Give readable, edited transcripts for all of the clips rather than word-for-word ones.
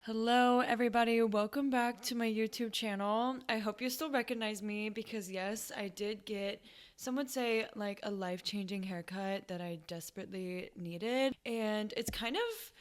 Hello, everybody. Welcome back to my YouTube channel. I hope you still recognize me because, yes, I did get, some would say, like a life changing haircut that I desperately needed. And it's kind of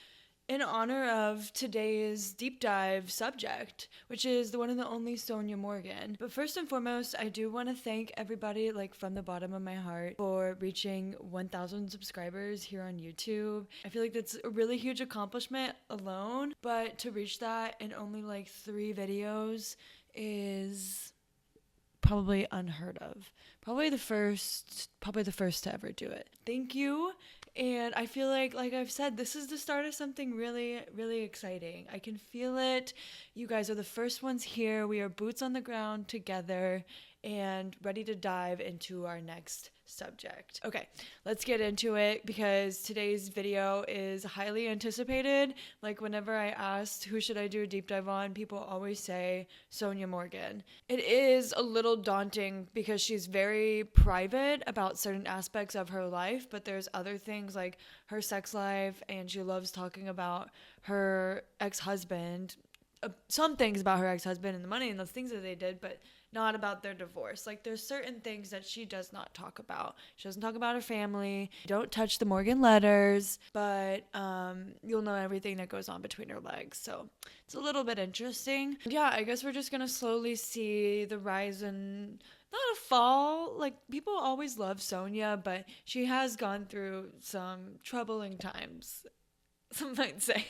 in honor of today's deep dive subject, which is the one and the only Sonja Morgan. But first and foremost, I do want to thank everybody, like from the bottom of my heart, for reaching 1,000 subscribers here on YouTube. I feel like that's a really huge accomplishment alone, but to reach that in only like 3 videos is probably unheard of. Probably the first to ever do it. Thank you. And I feel like I've said, this is the start of something really, really exciting. I can feel it. You guys are the first ones here. We are boots on the ground together and ready to dive into our next subject. Okay, let's get into it because today's video is highly anticipated. Like whenever I asked who should I do a deep dive on, people always say Sonja Morgan. It is a little daunting because she's very private about certain aspects of her life, but there's other things like her sex life, and she loves talking about her ex-husband, some things about her ex-husband and the money and the things that they did, but not about their divorce. Like there's certain things that she does not talk about. She doesn't talk about her family. Don't touch the Morgan letters, but you'll know everything that goes on between her legs. So it's a little bit interesting. Yeah, I guess we're just gonna slowly see the rise and not a fall. Like people always love Sonja, but she has gone through some troubling times, some might say.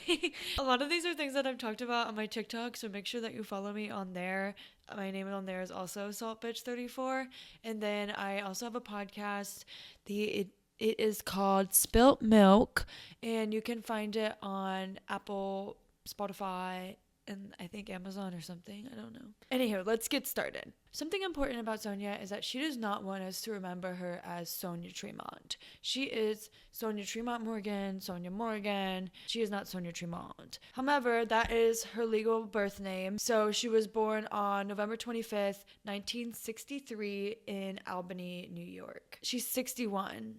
A lot of these are things that I've talked about on my TikTok, so make sure that you follow me on there. My name on there is also saltbitch34. And then I also have a podcast. It is called Spilt Milk, and you can find it on Apple, Spotify, and I think Amazon or something. I don't know. Anywho, let's get started. Something important about Sonja is that she does not want us to remember her as Sonja Tremont. She is Sonja Tremont Morgan, Sonja Morgan. She is not Sonja Tremont. However, that is her legal birth name. So she was born on November 25th, 1963 in Albany, New York. She's 61.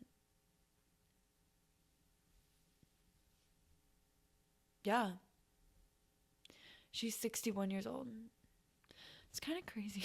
Yeah. She's 61 years old. It's kind of crazy.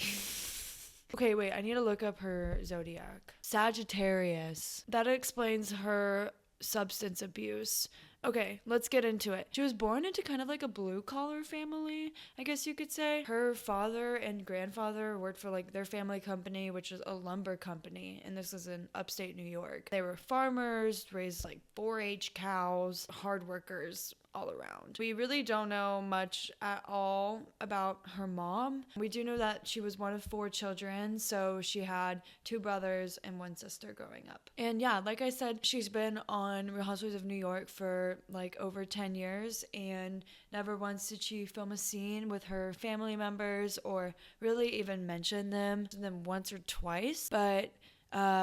Okay, wait, I need to look up her zodiac. Sagittarius. That explains her substance abuse. Okay, let's get into it. She was born into kind of like a blue collar family, I guess you could say. Her father and grandfather worked for like their family company, which is a lumber company, and this is in upstate New York. They were farmers, raised like 4-H cows, hard workers all around. We really don't know much at all about her mom. We do know that she was one of 4 children, so she had 2 brothers and 1 sister growing up. And yeah, like I said, she's been on Real Housewives of New York for like over 10 years, and never once did she film a scene with her family members or really even mention them once or twice. But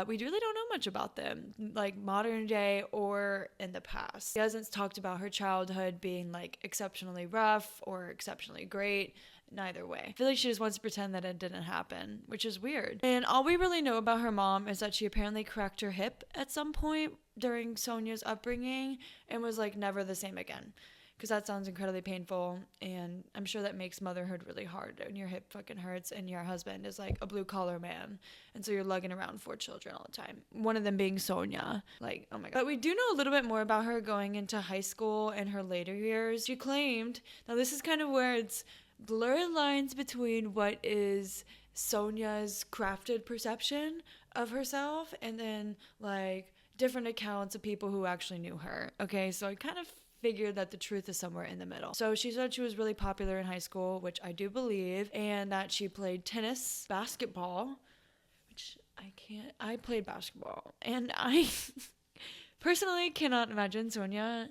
we really don't know much about them, like modern day or in the past. She hasn't talked about her childhood being like exceptionally rough or exceptionally great. Neither way. I feel like she just wants to pretend that it didn't happen, which is weird. And all we really know about her mom is that she apparently cracked her hip at some point during Sonja's upbringing and was like never the same again. Because that sounds incredibly painful, and I'm sure that makes motherhood really hard when your hip fucking hurts and your husband is like a blue collar man, and so you're lugging around 4 children all the time, one of them being Sonja. Like, oh my god. But we do know a little bit more about her going into high school and her later years. She claimed, now this is kind of where it's blurred lines between what is Sonja's crafted perception of herself and then like different accounts of people who actually knew her. Okay, so I kind of figured that the truth is somewhere in the middle. So she said she was really popular in high school, which I do believe, and that she played tennis, basketball, which I played basketball, and I personally cannot imagine Sonja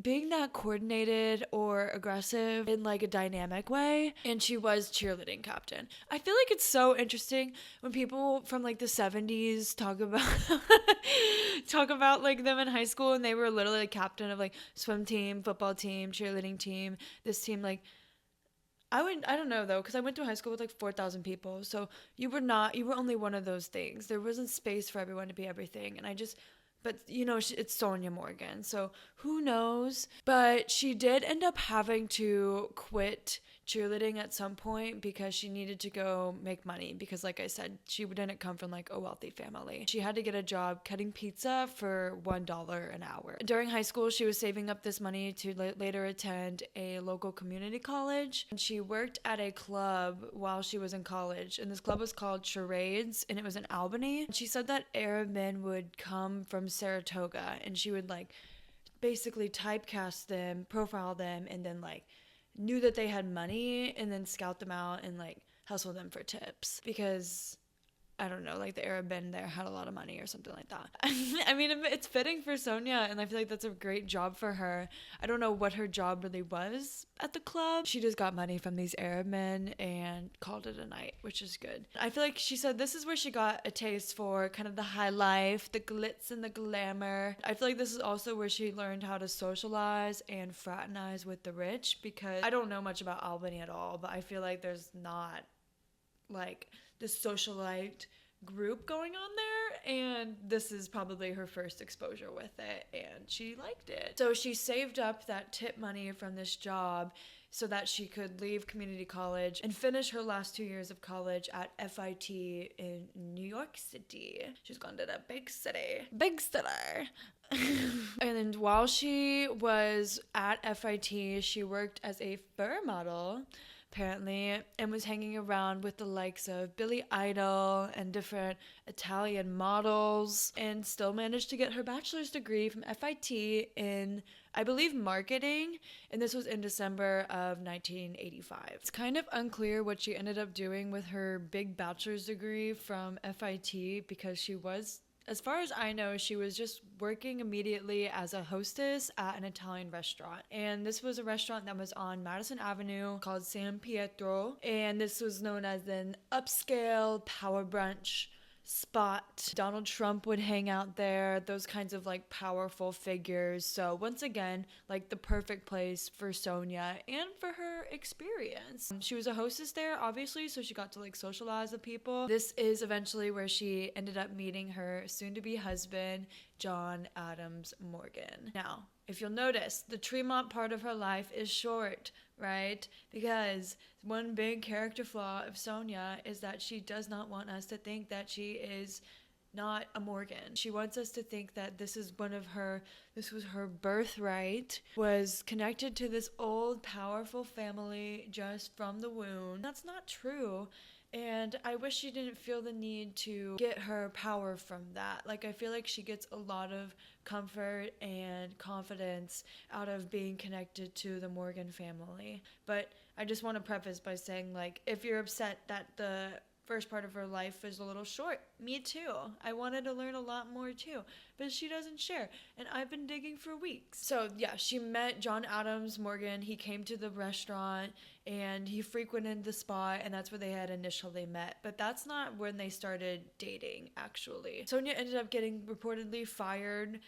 being that coordinated or aggressive in like a dynamic way. And she was cheerleading captain. I feel like it's so interesting when people from like the 70s talk about talk about like them in high school, and they were literally like captain of like swim team, football team, cheerleading team, this team. Like I don't know though, because I went to high school with like 4,000 people, so you were only one of those things. There wasn't space for everyone to be everything, and I just But, you know, it's Sonja Morgan, so who knows? But she did end up having to quit cheerleading at some point because she needed to go make money because, like I said, she didn't come from like a wealthy family. She had to get a job cutting pizza for $1 an hour. During high school, she was saving up this money to later attend a local community college. And she worked at a club while she was in college, and this club was called Charades, and it was in Albany. She said that Arab men would come from Saratoga, and she would like basically typecast them, profile them, and then like knew that they had money and then scout them out and like hustle them for tips because I don't know, like the Arab men there had a lot of money or something like that. I mean, it's fitting for Sonja, and I feel like that's a great job for her. I don't know what her job really was at the club. She just got money from these Arab men and called it a night, which is good. I feel like she said this is where she got a taste for kind of the high life, the glitz and the glamour. I feel like this is also where she learned how to socialize and fraternize with the rich, because I don't know much about Albany at all, but I feel like there's not like this socialite group going on there, and this is probably her first exposure with it, and she liked it. So she saved up that tip money from this job so that she could leave community college and finish her last 2 years of college at FIT in New York City. She's gone to the big city. Big city. And then while she was at FIT, she worked as a fur model, apparently, and was hanging around with the likes of Billy Idol and different Italian models, and still managed to get her bachelor's degree from FIT in, I believe, marketing, and this was in December of 1985. It's kind of unclear what she ended up doing with her big bachelor's degree from FIT, because she was, as far as I know, she was just working immediately as a hostess at an Italian restaurant. And this was a restaurant that was on Madison Avenue called San Pietro. And this was known as an upscale power brunch spot. Donald Trump would hang out there, those kinds of like powerful figures. So once again, like the perfect place for Sonja and for her experience. She was a hostess there, obviously, so she got to like socialize with people. This is eventually where she ended up meeting her soon-to-be husband, John Adams Morgan. Now, if you'll notice, the Tremont part of her life is short, right? Because one big character flaw of Sonja is that she does not want us to think that she is not a Morgan. She wants us to think that this was her birthright, was connected to this old powerful family just from the womb. That's not true. And I wish she didn't feel the need to get her power from that. Like, I feel like she gets a lot of comfort and confidence out of being connected to the Morgan family. But I just want to preface by saying, like, if you're upset that the first part of her life is a little short, me too. I wanted to learn a lot more too, but she doesn't share, and I've been digging for weeks. So yeah, she met John Adams Morgan. He came to the restaurant and he frequented the spot, and that's where they had initially met, but that's not when they started dating, actually. Sonja ended up getting reportedly fired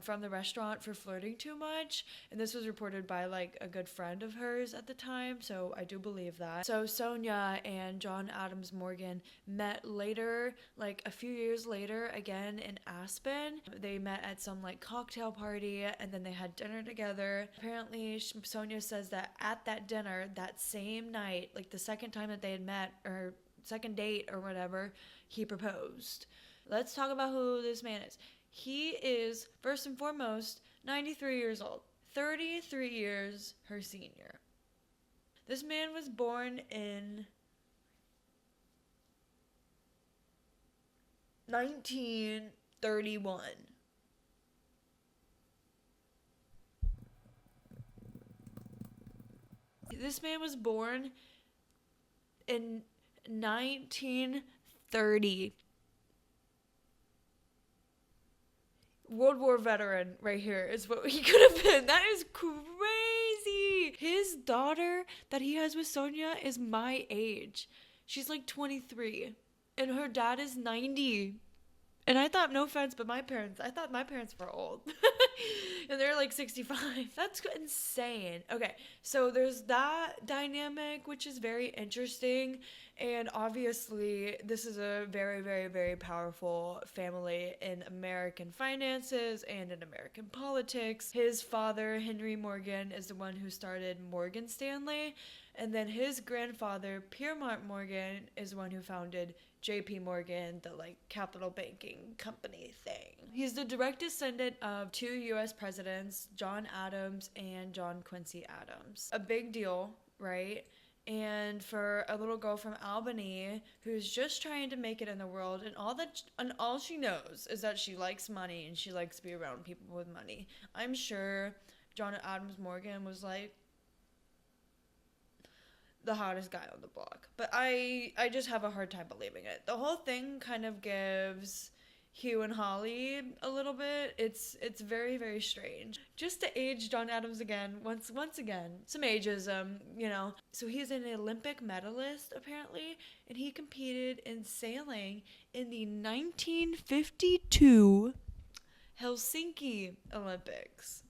from the restaurant for flirting too much, and this was reported by like a good friend of hers at the time, so I do believe that. So Sonja and John Adams Morgan met later, like a few years later, again in Aspen. They met at some like cocktail party, and then they had dinner together. Apparently Sonja says that at that dinner that same night, like the second time that they had met, or second date or whatever, he proposed. Let's talk about who this man is. He is, first and foremost, 93 years old, 33 years her senior. This man was born in 1931. This man was born in 1930. World War veteran right here is what he could have been. That is crazy. His daughter that he has with Sonja is my age. She's like 23. And her dad is 90. And I thought, no offense, but I thought my parents were old. And they're like 65. That's insane. Okay, so there's that dynamic, which is very interesting. And obviously, this is a very, very, very powerful family in American finances and in American politics. His father, Henry Morgan, is the one who started Morgan Stanley. And then his grandfather, Piermont Morgan, is the one who founded JP Morgan, the like capital banking company thing. He's the direct descendant of two US presidents, John Adams and John Quincy Adams. A big deal, right? And for a little girl from Albany who's just trying to make it in the world, and all she knows is that she likes money and she likes to be around people with money. I'm sure John Adams Morgan was like the hottest guy on the block. But I just have a hard time believing it. The whole thing kind of gives Hugh and Holly a little bit. It's very, very strange. Just to age John Adams again, once again, some ageism, you know. So he's an Olympic medalist, apparently, and he competed in sailing in the 1952 Helsinki Olympics.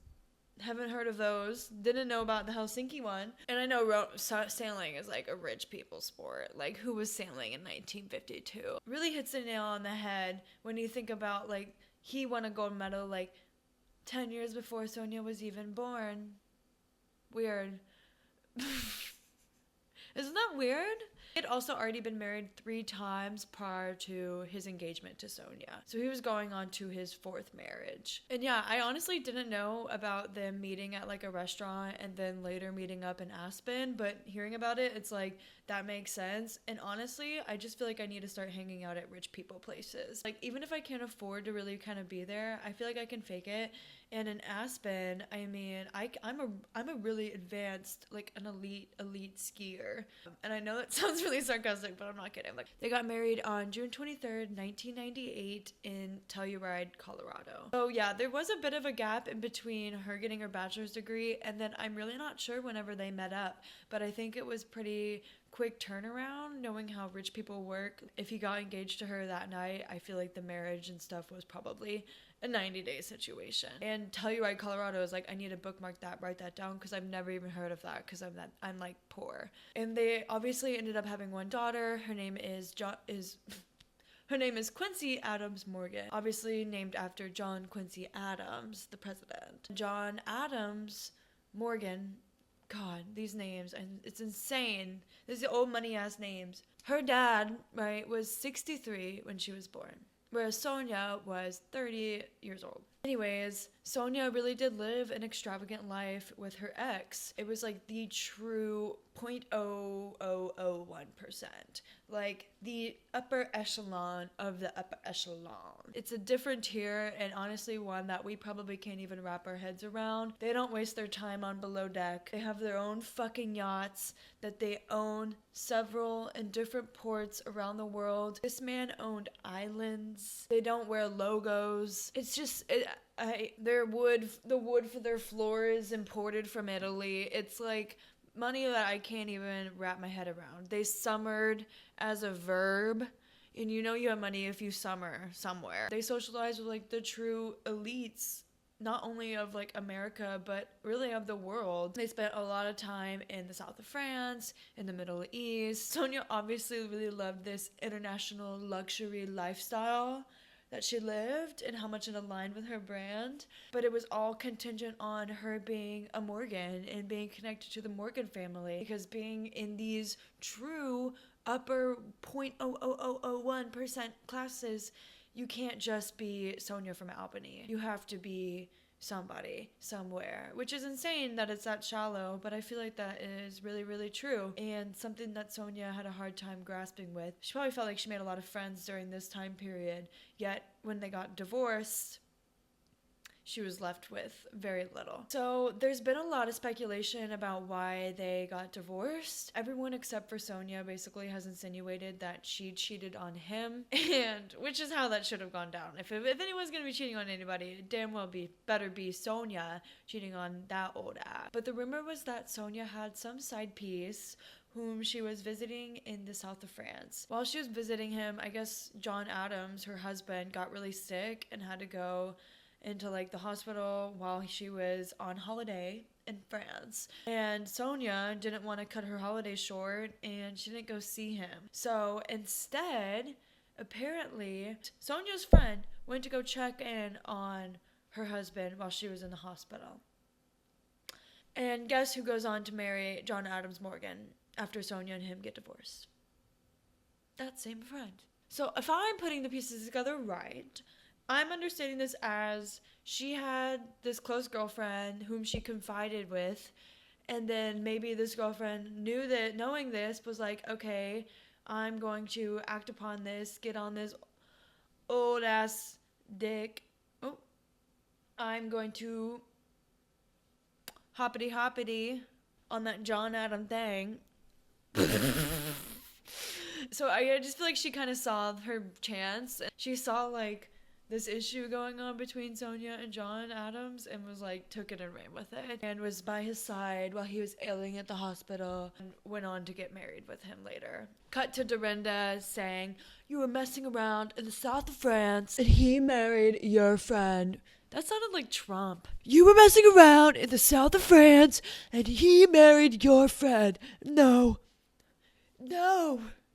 Haven't heard of those. Didn't know about the Helsinki one. And I know sailing is like a rich people sport. Like, who was sailing in 1952? Really hits the nail on the head when you think about, like, he won a gold medal, like, 10 years before Sonja was even born. Weird. Isn't that weird? He had also already been married 3 times prior to his engagement to Sonja. So he was going on to his 4th marriage. And yeah, I honestly didn't know about them meeting at like a restaurant and then later meeting up in Aspen, but hearing about it, it's like, that makes sense. And honestly, I just feel like I need to start hanging out at rich people places. Like, even if I can't afford to really kind of be there, I feel like I can fake it. And in Aspen, I mean, I'm a really advanced, like an elite skier. And I know that sounds really sarcastic, but I'm not kidding. Like, they got married on June 23rd, 1998 in Telluride, Colorado. So yeah, there was a bit of a gap in between her getting her bachelor's degree and then I'm really not sure whenever they met up, but I think it was pretty quick turnaround, knowing how rich people work. If he got engaged to her that night, I feel like the marriage and stuff was probably a 90-day situation. And Telluride, Colorado is like, I need to bookmark that, write that down, because I've never even heard of that, because I'm like poor. And they obviously ended up having one daughter. Her name is her name is Quincy Adams Morgan, obviously named after John Quincy Adams, the president. John Adams Morgan, God, these names, and it's insane. These are old money ass names. Her dad, right, was 63 when she was born, whereas Sonja was 30 years old. Anyways, Sonja really did live an extravagant life with her ex. It was like the true 0.0001%. Like the upper echelon of the upper echelon. It's a different tier, and honestly one that we probably can't even wrap our heads around. They don't waste their time on below deck. They have their own fucking yachts that they own several in different ports around the world. This man owned islands. They don't wear logos. It's just... the wood for their floor is imported from Italy. It's like money that I can't even wrap my head around. They summered as a verb, and you know you have money if you summer somewhere. They socialize with like the true elites, not only of like America, but really of the world. They spent a lot of time in the south of France, in the Middle East. Sonja obviously really loved this international luxury lifestyle that she lived and how much it aligned with her brand, but it was all contingent on her being a Morgan and being connected to the Morgan family, because being in these true upper 0.00001% classes, you can't just be Sonja from Albany. You have to be somebody somewhere, which is insane that it's that shallow, but I feel like that is really, really true, and something that Sonja had a hard time grasping with. She probably felt like she made a lot of friends during this time period, yet when they got divorced, she was left with very little. So there's been a lot of speculation about why they got divorced. Everyone except for Sonja basically has insinuated that she cheated on him, and which is how that should have gone down. If anyone's gonna be cheating on anybody, it damn well better be Sonja cheating on that old ass. But the rumor was that Sonja had some side piece whom she was visiting in the south of France. While she was visiting him, I guess John Adams, her husband, got really sick and had to go into like the hospital while she was on holiday in France. And Sonja didn't want to cut her holiday short and she didn't go see him. So instead, apparently, Sonja's friend went to go check in on her husband while she was in the hospital. And guess who goes on to marry John Adams Morgan after Sonja and him get divorced? That same friend. So if I'm putting the pieces together right, I'm understanding this as she had this close girlfriend whom she confided with, and then maybe this girlfriend knowing this, was like, okay, I'm going to act upon this, get on this old ass dick. Oh, I'm going to hoppity hoppity on that John Adam thing. So I just feel like she kind of saw her chance. She saw like this issue going on between Sonja and John Adams and was like, took it and ran with it and was by his side while he was ailing at the hospital and went on to get married with him later. Cut to Dorinda saying, you were messing around in the south of France and he married your friend. That sounded like Trump. You were messing around in the south of France and he married your friend. No.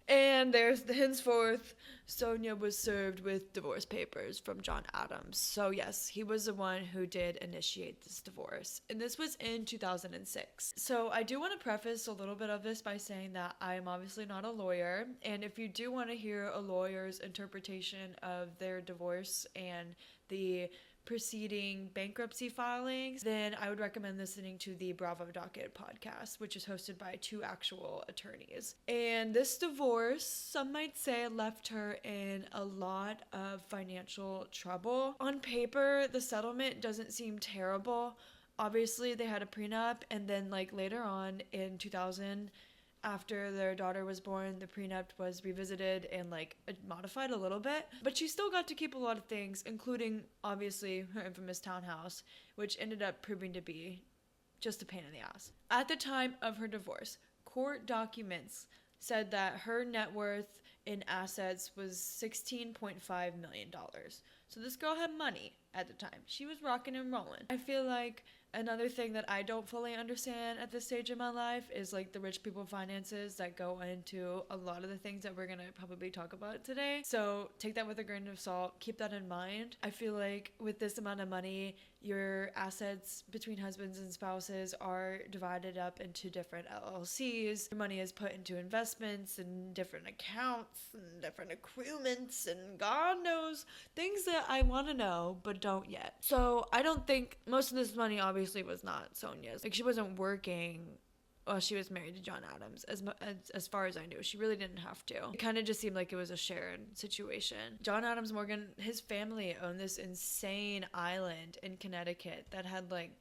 And there's henceforth, Sonja was served with divorce papers from John Adams. So yes, he was the one who did initiate this divorce. And this was in 2006. So I do want to preface a little bit of this by saying that I am obviously not a lawyer. And if you do want to hear a lawyer's interpretation of their divorce and the preceding bankruptcy filings, then I would recommend listening to the Bravo Docket podcast, which is hosted by two actual attorneys. And this divorce, some might say, left her in a lot of financial trouble. On paper, the settlement doesn't seem terrible. Obviously, they had a prenup, and then like later on in 2000, after their daughter was born, the prenup was revisited and like modified a little bit, but she still got to keep a lot of things, including obviously her infamous townhouse, which ended up proving to be just a pain in the ass. At the time of her divorce, court documents said that her net worth in assets was $16.5 million. So this girl had money at the time. She was rocking and rolling. I feel like another thing that I don't fully understand at this stage in my life is like the rich people finances that go into a lot of the things that we're going to probably talk about today. So take that with a grain of salt. Keep that in mind. I feel like with this amount of money, your assets between husbands and spouses are divided up into different LLCs. Your money is put into investments and different accounts and different accruements and God knows things that I want to know but don't yet. So I don't think most of this money obviously was not Sonja's. Like she wasn't working while she was married to John Adams, as far as I knew. She really didn't have to. It kind of just seemed like it was a shared situation. John Adams Morgan, his family owned this insane island in Connecticut that had like,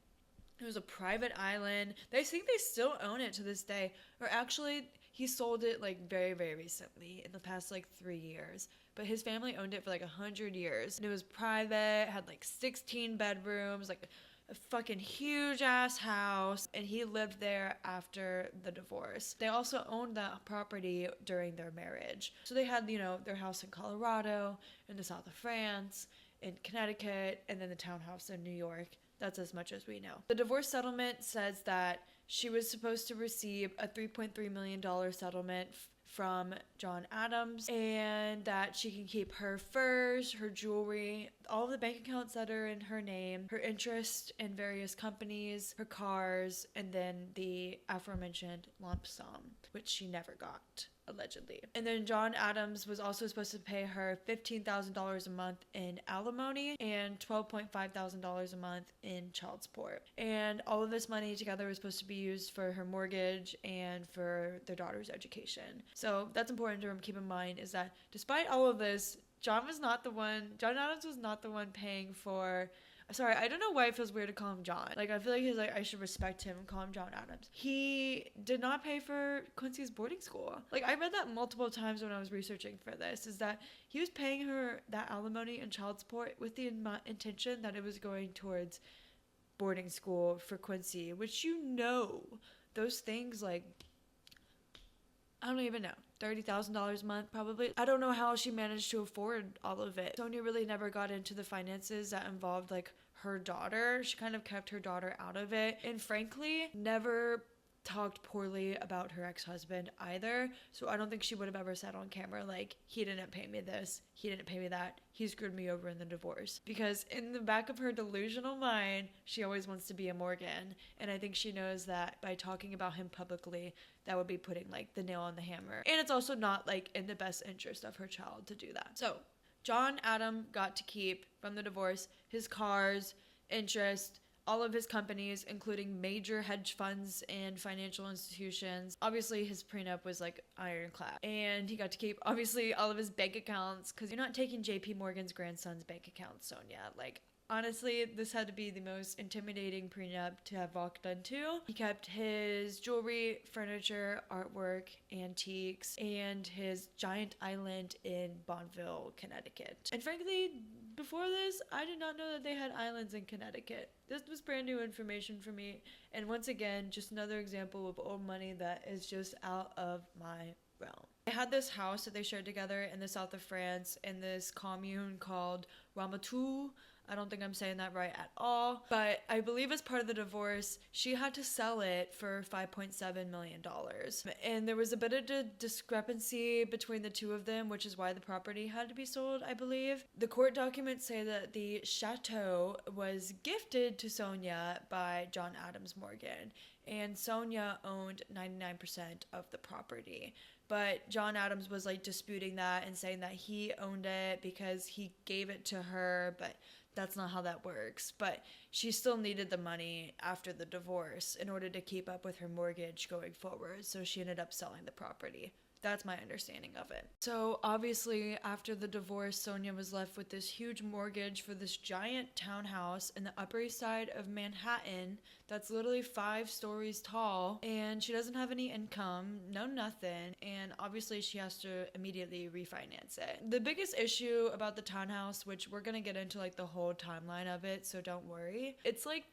it was a private island. They think they still own it to this day. Or actually, he sold it like very, very recently in the past like 3 years. But his family owned it for like 100 years. And it was private, had like 16 bedrooms, like a fucking huge ass house, and he lived there after the divorce. They also owned that property during their marriage. So they had, their house in Colorado, in the south of France, in Connecticut, and then the townhouse in New York. That's as much as we know. The divorce settlement says that she was supposed to receive a $3.3 million settlement from John Adams, and that she can keep her furs, her jewelry, all of the bank accounts that are in her name, her interest in various companies, her cars, and then the aforementioned lump sum, which she never got, allegedly. And then John Adams was also supposed to pay her $15,000 a month in alimony and $12,500 a month in child support. And all of this money together was supposed to be used for her mortgage and for their daughter's education. So that's important to keep in mind, is that despite all of this, John Adams was not the one paying for. Sorry, I don't know why it feels weird to call him John. Like, I feel like he's like, I should respect him and call him John Adams. He did not pay for Quincy's boarding school. Like, I read that multiple times when I was researching for this, is that he was paying her that alimony and child support with the intention that it was going towards boarding school for Quincy, which those things, like, I don't even know. $30,000 a month, probably. I don't know how she managed to afford all of it. Sonja really never got into the finances that involved like her daughter. She kind of kept her daughter out of it. And frankly, never talked poorly about her ex-husband either. So I don't think she would have ever said on camera like, he didn't pay me this, he didn't pay me that, he screwed me over in the divorce. Because in the back of her delusional mind, she always wants to be a Morgan. And I think she knows that by talking about him publicly, that would be putting like the nail on the hammer. And it's also not like in the best interest of her child to do that. So John Adam got to keep from the divorce his cars, interest, all of his companies, including major hedge funds and financial institutions. Obviously, his prenup was like ironclad. And he got to keep, obviously, all of his bank accounts, because you're not taking JP Morgan's grandson's bank account, Sonja. Like, honestly, this had to be the most intimidating prenup to have walked into. He kept his jewelry, furniture, artwork, antiques, and his giant island in Bonneville, Connecticut. And frankly, before this, I did not know that they had islands in Connecticut. This was brand new information for me. And once again, just another example of old money that is just out of my realm. They had this house that they shared together in the south of France in this commune called Ramatu. I don't think I'm saying that right at all, but I believe as part of the divorce, she had to sell it for $5.7 million. And there was a bit of a discrepancy between the two of them, which is why the property had to be sold, I believe. The court documents say that the chateau was gifted to Sonja by John Adams Morgan, and Sonja owned 99% of the property. But John Adams was like disputing that and saying that he owned it because he gave it to her, but that's not how that works. But she still needed the money after the divorce in order to keep up with her mortgage going forward. So she ended up selling the property. That's my understanding of it. So obviously after the divorce, Sonja was left with this huge mortgage for this giant townhouse in the Upper East Side of Manhattan that's literally 5 stories tall, and she doesn't have any income, no nothing, and obviously she has to immediately refinance it. The biggest issue about the townhouse, which we're gonna get into like the whole timeline of it, so don't worry, it's like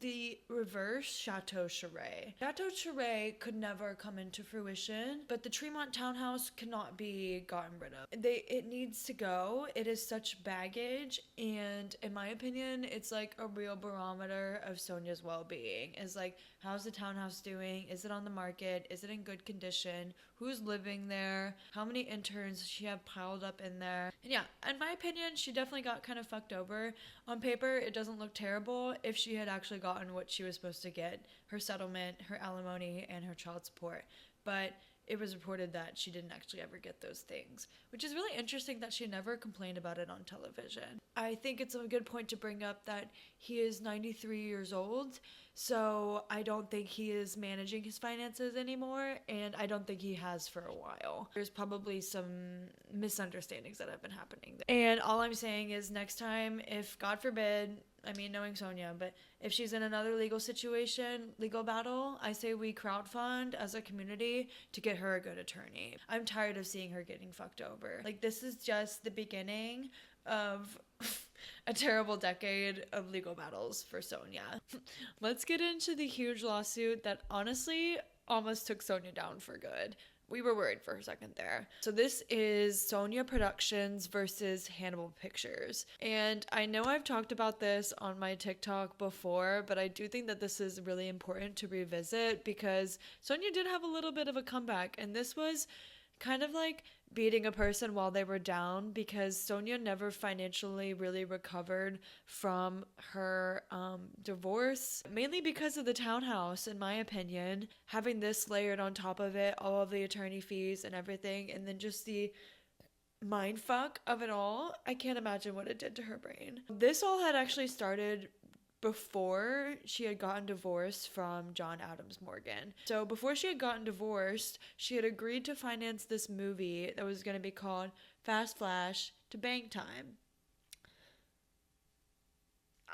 the reverse Chateau Charest. Chateau Charest could never come into fruition, but the Tremont townhouse cannot be gotten rid of. It needs to go. It is such baggage, and in my opinion, it's like a real barometer of Sonja's well-being. Is like, how's the townhouse doing? Is it on the market? Is it in good condition? Who's living there? How many interns does she have piled up in there? And yeah, in my opinion, she definitely got kind of fucked over. On paper, it doesn't look terrible if she had actually gotten what she was supposed to get, her settlement, her alimony, and her child support. But it was reported that she didn't actually ever get those things, which is really interesting that she never complained about it on television. I think it's a good point to bring up that he is 93 years old, so I don't think he is managing his finances anymore, and I don't think he has for a while. There's probably some misunderstandings that have been happening there. And all I'm saying is next time, if God forbid, I mean, knowing Sonja, but if she's in another legal situation, legal battle, I say we crowdfund as a community to get her a good attorney. I'm tired of seeing her getting fucked over. Like, this is just the beginning of a terrible decade of legal battles for Sonja. Let's get into the huge lawsuit that honestly almost took Sonja down for good. We were worried for a second there. So this is Sonja Productions versus Hannibal Pictures. And I know I've talked about this on my TikTok before, but I do think that this is really important to revisit because Sonja did have a little bit of a comeback, and this was kind of like beating a person while they were down, because Sonja never financially really recovered from her divorce, mainly because of the townhouse, in my opinion. Having this layered on top of it, all of the attorney fees and everything, and then just the mind fuck of it all, I can't imagine what it did to her brain. This all had actually started before she had gotten divorced from John Adams Morgan. So before she had gotten divorced, she had agreed to finance this movie that was going to be called Fast Flash to Bang Time.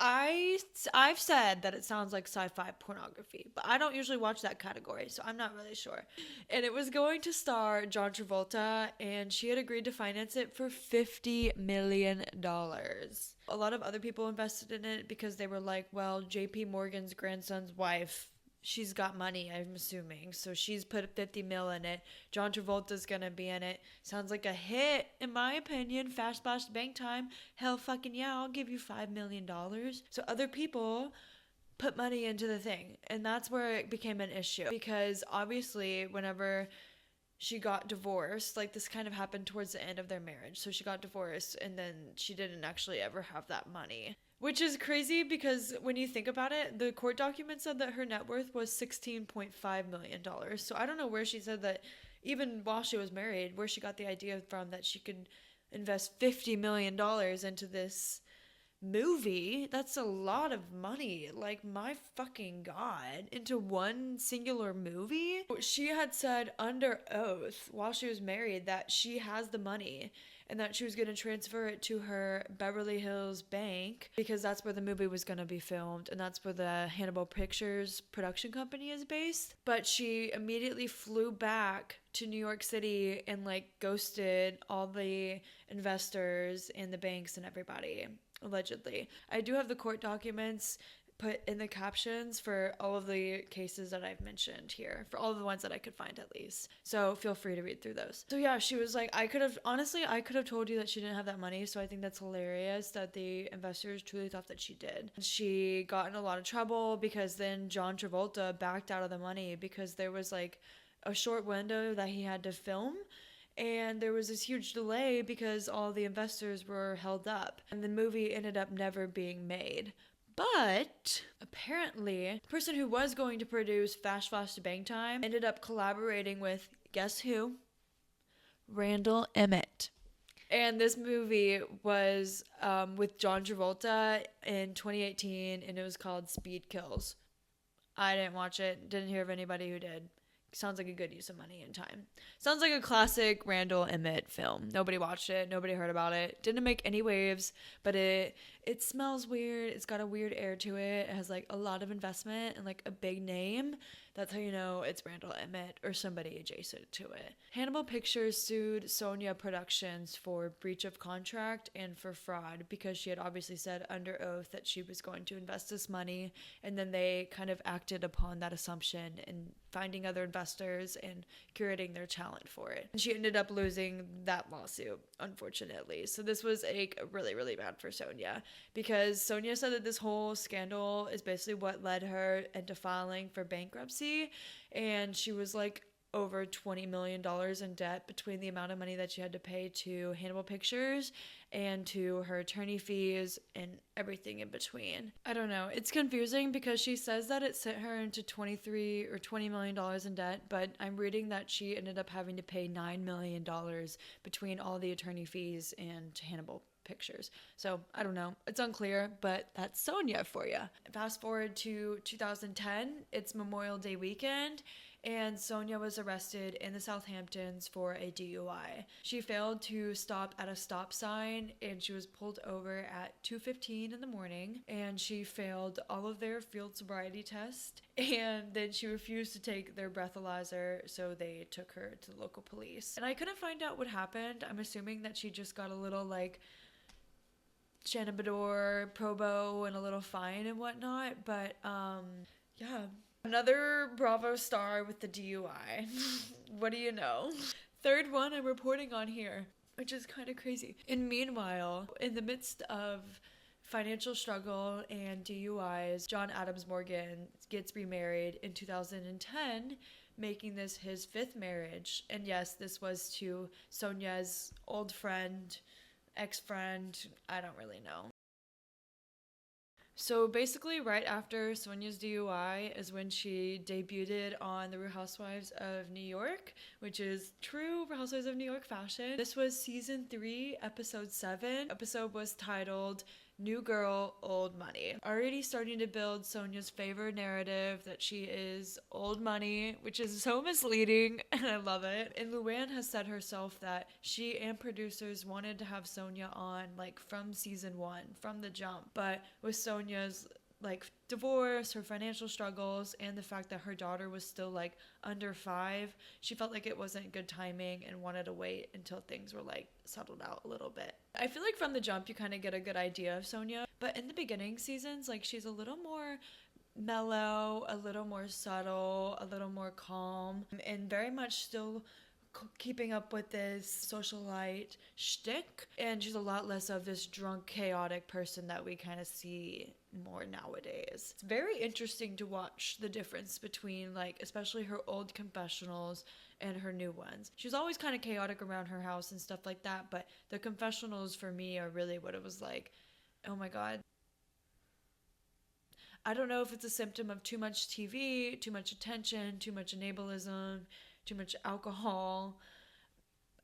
I've said that it sounds like sci-fi pornography, but I don't usually watch that category, so I'm not really sure. And it was going to star John Travolta, and she had agreed to finance it for $50 million. A lot of other people invested in it because they were like, well, JP Morgan's grandson's wife she's got money, I'm assuming. So she's put 50 mil in it. John Travolta's gonna be in it. Sounds like a hit, in my opinion. Fast Splash Bank Time. Hell fucking yeah, I'll give you $5 million. So other people put money into the thing. And that's where it became an issue. Because obviously, whenever she got divorced, like this kind of happened towards the end of their marriage. So she got divorced and then she didn't actually ever have that money. Which is crazy because when you think about it, the court document said that her net worth was $16.5 million. So I don't know where she said that, even while she was married, where she got the idea from that she could invest $50 million into this movie. That's a lot of money. Like, my fucking God. Into one singular movie? She had said under oath while she was married that she has the money and that she was going to transfer it to her Beverly Hills bank because that's where the movie was going to be filmed and that's where the Hannibal Pictures production company is based. But she immediately flew back to New York City and like ghosted all the investors and the banks and everybody. Allegedly. I do have the court documents put in the captions for all of the cases that I've mentioned here, for all of the ones that I could find at least. So feel free to read through those. So yeah, she was like, I could have told you that she didn't have that money. So I think that's hilarious that the investors truly thought that she did. She got in a lot of trouble because then John Travolta backed out of the money because there was like a short window that he had to film. And there was this huge delay because all the investors were held up. And the movie ended up never being made. But apparently, the person who was going to produce Fast Flash to Bang Time ended up collaborating with, guess who? Randall Emmett. And this movie was with John Travolta in 2018, and it was called Speed Kills. I didn't watch it. Didn't hear of anybody who did. Sounds like a good use of money and time. Sounds like a classic Randall Emmett film. Nobody watched it. Nobody heard about it. Didn't make any waves, but it smells weird. It's got a weird air to it. It has like a lot of investment and like a big name. That's how you know it's Randall Emmett or somebody adjacent to it. Hannibal Pictures sued Sonja Productions for breach of contract and for fraud because she had obviously said under oath that she was going to invest this money, and then they kind of acted upon that assumption and finding other investors and curating their talent for it. And she ended up losing that lawsuit, unfortunately. So this was really, really bad for Sonja because Sonja said that this whole scandal is basically what led her into filing for bankruptcy. And she was like over $20 million in debt between the amount of money that she had to pay to Hannibal Pictures and to her attorney fees and everything in between. I don't know. It's confusing because she says that it sent her into $23 or $20 million in debt, but I'm reading that she ended up having to pay $9 million between all the attorney fees and Hannibal Pictures. So I don't know. It's unclear, but that's Sonja for you. Fast forward to 2010. It's Memorial Day weekend. And Sonja was arrested in the Southamptons for a DUI. She failed to stop at a stop sign and she was pulled over at 2:15 in the morning, and she failed all of their field sobriety tests, and then she refused to take their breathalyzer, so they took her to the local police. And I couldn't find out what happened. I'm assuming that she just got a little like Shanabador, Probo, and a little fine and whatnot, but yeah. Another Bravo star with the DUI. What do you know? Third one I'm reporting on here, which is kind of crazy. And meanwhile, in the midst of financial struggle and DUIs, John Adams Morgan gets remarried in 2010, making this his fifth marriage. And yes, this was to Sonja's old friend, ex-friend, I don't really know. So basically, right after Sonja's DUI is when she debuted on the Real Housewives of New York, which is true Real Housewives of New York fashion. This was season 3, episode 7. Episode was titled New Girl, Old Money. Already starting to build Sonja's favorite narrative that she is old money, which is so misleading, and I love it. And Luann has said herself that she and producers wanted to have Sonja on like from season 1, from the jump. But with Sonja's like divorce, her financial struggles, and the fact that her daughter was still like under 5, she felt like it wasn't good timing and wanted to wait until things were like settled out a little bit. I feel like from the jump you kind of get a good idea of Sonja, but in the beginning seasons, like she's a little more mellow, a little more subtle, a little more calm, and very much still keeping up with this socialite shtick. And she's a lot less of this drunk, chaotic person that we kind of see more nowadays. It's very interesting to watch the difference between, like, especially her old confessionals and her new ones. She was always kind of chaotic around her house and stuff like that, but the confessionals for me are really what it was like. Oh my god. I don't know if it's a symptom of too much TV, too much attention, too much enablism, too much alcohol.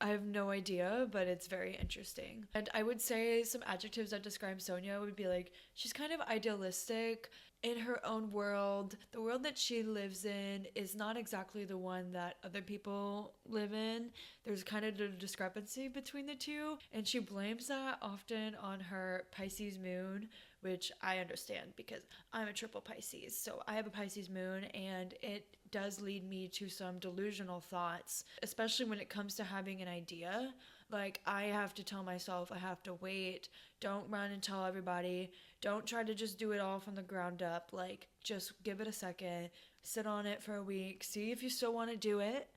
I have no idea, but it's very interesting. And I would say some adjectives that describe Sonja would be like, she's kind of idealistic in her own world. The world that she lives in is not exactly the one that other people live in. There's kind of a discrepancy between the two, and she blames that often on her Pisces moon, which I understand because I'm a triple Pisces. So I have a Pisces moon, and it does lead me to some delusional thoughts, especially when it comes to having an idea. Like, I have to tell myself I have to wait. Don't run and tell everybody. Don't try to just do it all from the ground up. Like, just give it a second, sit on it for a week, see if you still want to do it,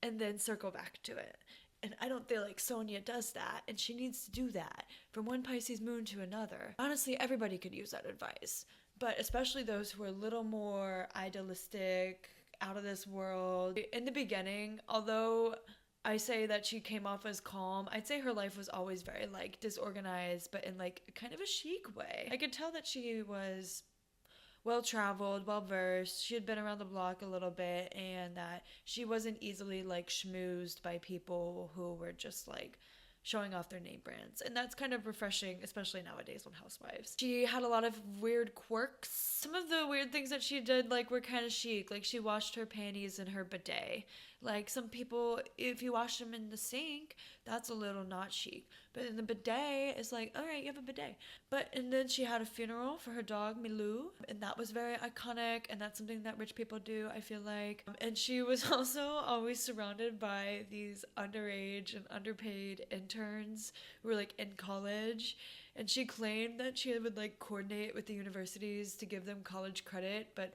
and then circle back to it. And I don't feel like Sonja does that, and she needs to do that from one Pisces moon to another. Honestly, everybody could use that advice, but especially those who are a little more idealistic, out of this world. In the beginning, although I say that she came off as calm, I'd say her life was always very, like, disorganized, but in, like, kind of a chic way. I could tell that she was well-traveled, well-versed. She had been around the block a little bit, and that she wasn't easily, like, schmoozed by people who were just, like, showing off their name brands. And that's kind of refreshing, especially nowadays on Housewives. She had a lot of weird quirks. Some of the weird things that she did, like, were kind of chic. Like, she washed her panties in her bidet. Like, some people, if you wash them in the sink, that's a little not chic. But in the bidet, it's like, all right, you have a bidet. And then she had a funeral for her dog, Milou, and that was very iconic, and that's something that rich people do, I feel like. And she was also always surrounded by these underage and underpaid interns who were, like, in college. And she claimed that she would, like, coordinate with the universities to give them college credit, but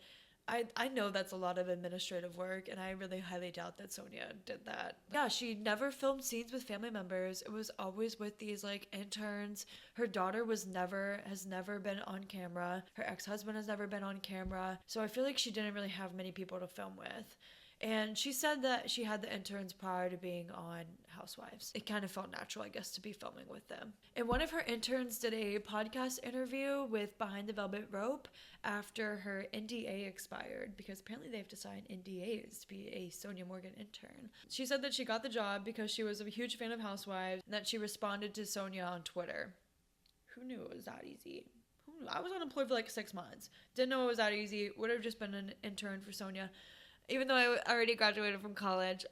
I know that's a lot of administrative work, and I really highly doubt that Sonja did that. Yeah, she never filmed scenes with family members. It was always with these, like, interns. Her daughter has never been on camera. Her ex-husband has never been on camera. So I feel like she didn't really have many people to film with. And she said that she had the interns prior to being on Housewives. It kind of felt natural, I guess, to be filming with them. And one of her interns did a podcast interview with Behind the Velvet Rope after her NDA expired, because apparently they have to sign NDAs to be a Sonja Morgan intern. She said that she got the job because she was a huge fan of Housewives and that she responded to Sonja on Twitter. Who knew it was that easy? I was unemployed for like 6 months. Didn't know it was that easy. Would have just been an intern for Sonja. Even though I already graduated from college.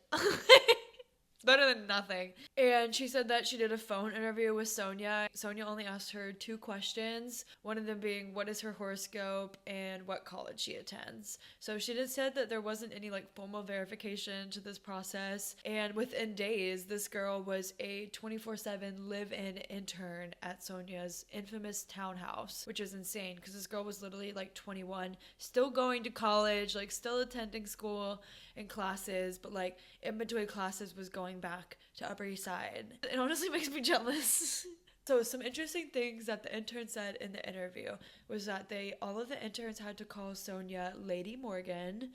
It's better than nothing. And she said that she did a phone interview with Sonja. Sonja only asked her 2 questions, one of them being what is her horoscope and what college she attends. So she did said that there wasn't any, like, formal verification to this process. And within days, this girl was a 24/7 live-in intern at Sonja's infamous townhouse, which is insane because this girl was literally, like, 21, still going to college, like, still attending school and classes, but, like, in between classes was going back to Upper East Side. It honestly makes me jealous. So some interesting things that the intern said in the interview was that all of the interns had to call Sonja Lady Morgan.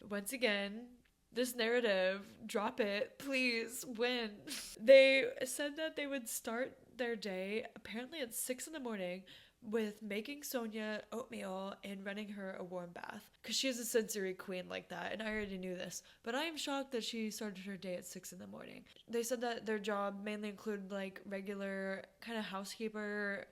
Once again, this narrative, drop it, please, win. They said that they would start their day apparently at 6 in the morning with making Sonja oatmeal and running her a warm bath, because she's a sensory queen like that, and I already knew this, but I am shocked that she started her day at 6 in the morning. They said that their job mainly included, like, regular kind of housekeeper,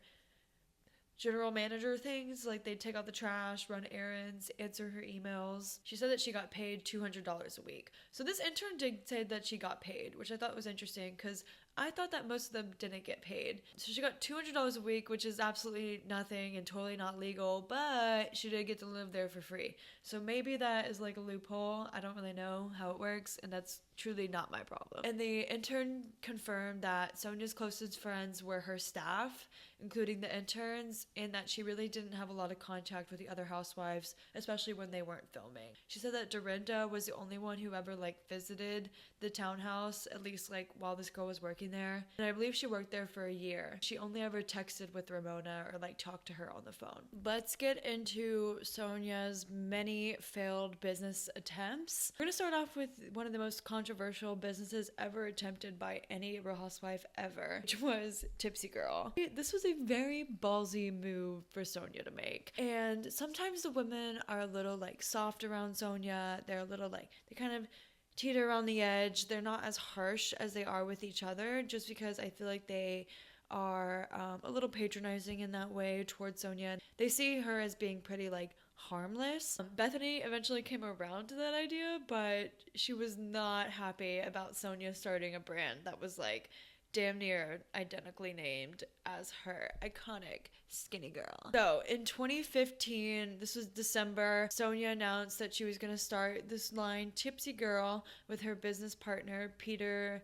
general manager things, like they'd take out the trash, run errands, answer her emails. She said that she got paid $200 a week. So this intern did say that she got paid, which I thought was interesting, because I thought that most of them didn't get paid. So she got $200 a week, which is absolutely nothing and totally not legal, but she did get to live there for free. So maybe that is like a loophole. I don't really know how it works, and that's truly not my problem. And the intern confirmed that Sonja's closest friends were her staff, including the interns, and that she really didn't have a lot of contact with the other housewives, especially when they weren't filming. She said that Dorinda was the only one who ever like visited the townhouse, at least like while this girl was working there. And I believe she worked there for a year. She only ever texted with Ramona or like talked to her on the phone. Let's get into Sonja's many failed business attempts. We're gonna start off with one of the most controversial businesses ever attempted by any Real Housewife ever, which was Tipsy Girl. This was a very ballsy move for Sonja to make. And sometimes the women are a little like soft around Sonja. They're a little like, they kind of teeter around the edge. They're not as harsh as they are with each other, just because I feel like they are a little patronizing in that way towards Sonja. They see her as being pretty like harmless. Bethany eventually came around to that idea, but she was not happy about Sonja starting a brand that was like damn near identically named as her iconic Skinny Girl. So in 2015, this was December, Sonja announced that she was going to start this line Tipsy Girl with her business partner Peter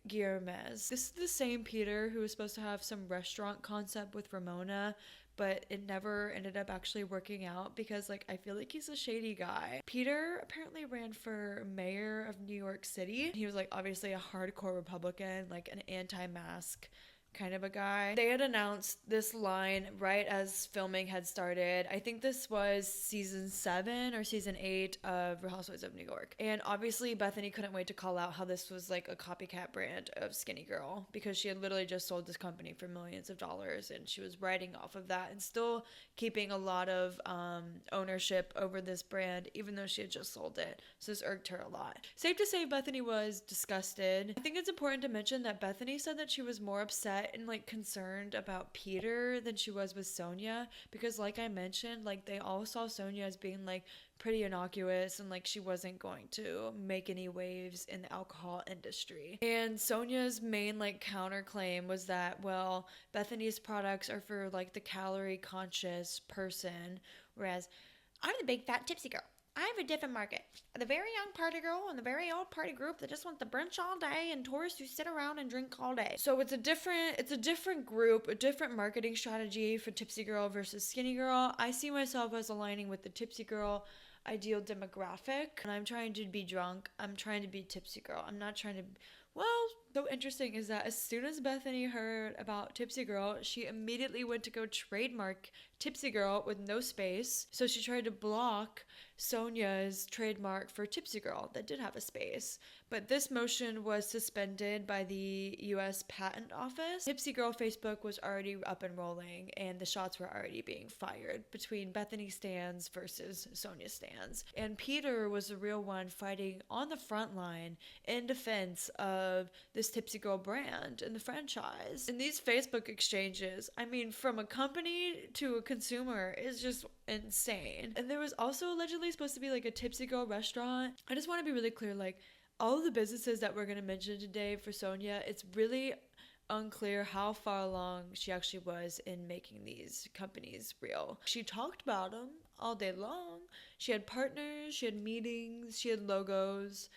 Guillermez. This is the same Peter who was supposed to have some restaurant concept with Ramona, but it never ended up actually working out because like I feel like he's a shady guy. Peter apparently ran for mayor of New York City. He was like obviously a hardcore Republican, like an anti-mask kind of a guy. They had announced this line right as filming had started. I think this was season 7 or season 8 of Real Housewives of New York. And obviously Bethany couldn't wait to call out how this was like a copycat brand of Skinny Girl, because she had literally just sold this company for millions of dollars, and she was riding off of that and still keeping a lot of ownership over this brand, even though she had just sold it. So this irked her a lot. Safe to say Bethany was disgusted. I think it's important to mention that Bethany said that she was more upset and like concerned about Peter than she was with Sonja, because like I mentioned, like they all saw Sonja as being like pretty innocuous and like she wasn't going to make any waves in the alcohol industry. And Sonja's main like counterclaim was that, well, Bethany's products are for like the calorie conscious person, whereas I'm the big fat tipsy girl. I have a different market. The very young party girl and the very old party group that just want the brunch all day and tourists who sit around and drink all day. So it's a different group, a different marketing strategy for Tipsy Girl versus Skinny Girl. I see myself as aligning with the Tipsy Girl ideal demographic. When I'm trying to be drunk, I'm trying to be Tipsy Girl. I'm not trying to... Well, so interesting is that as soon as Bethany heard about Tipsy Girl, she immediately went to go trademark Tipsy Girl with no space. So she tried to block Sonja's trademark for Tipsy Girl that did have a space. But this motion was suspended by the US Patent Office. Tipsy Girl Facebook was already up and rolling, and the shots were already being fired between Bethany stans versus Sonja stans. And Peter was the real one fighting on the front line in defense of this Tipsy Girl brand and the franchise. And these Facebook exchanges, I mean, from a company to a consumer is just insane. And there was also allegedly supposed to be like a Tipsy Girl restaurant. I just want to be really clear, like all of the businesses that we're going to mention today for Sonja, it's really unclear how far along she actually was in making these companies real. She talked about them all day long. She had partners, she had meetings, she had logos,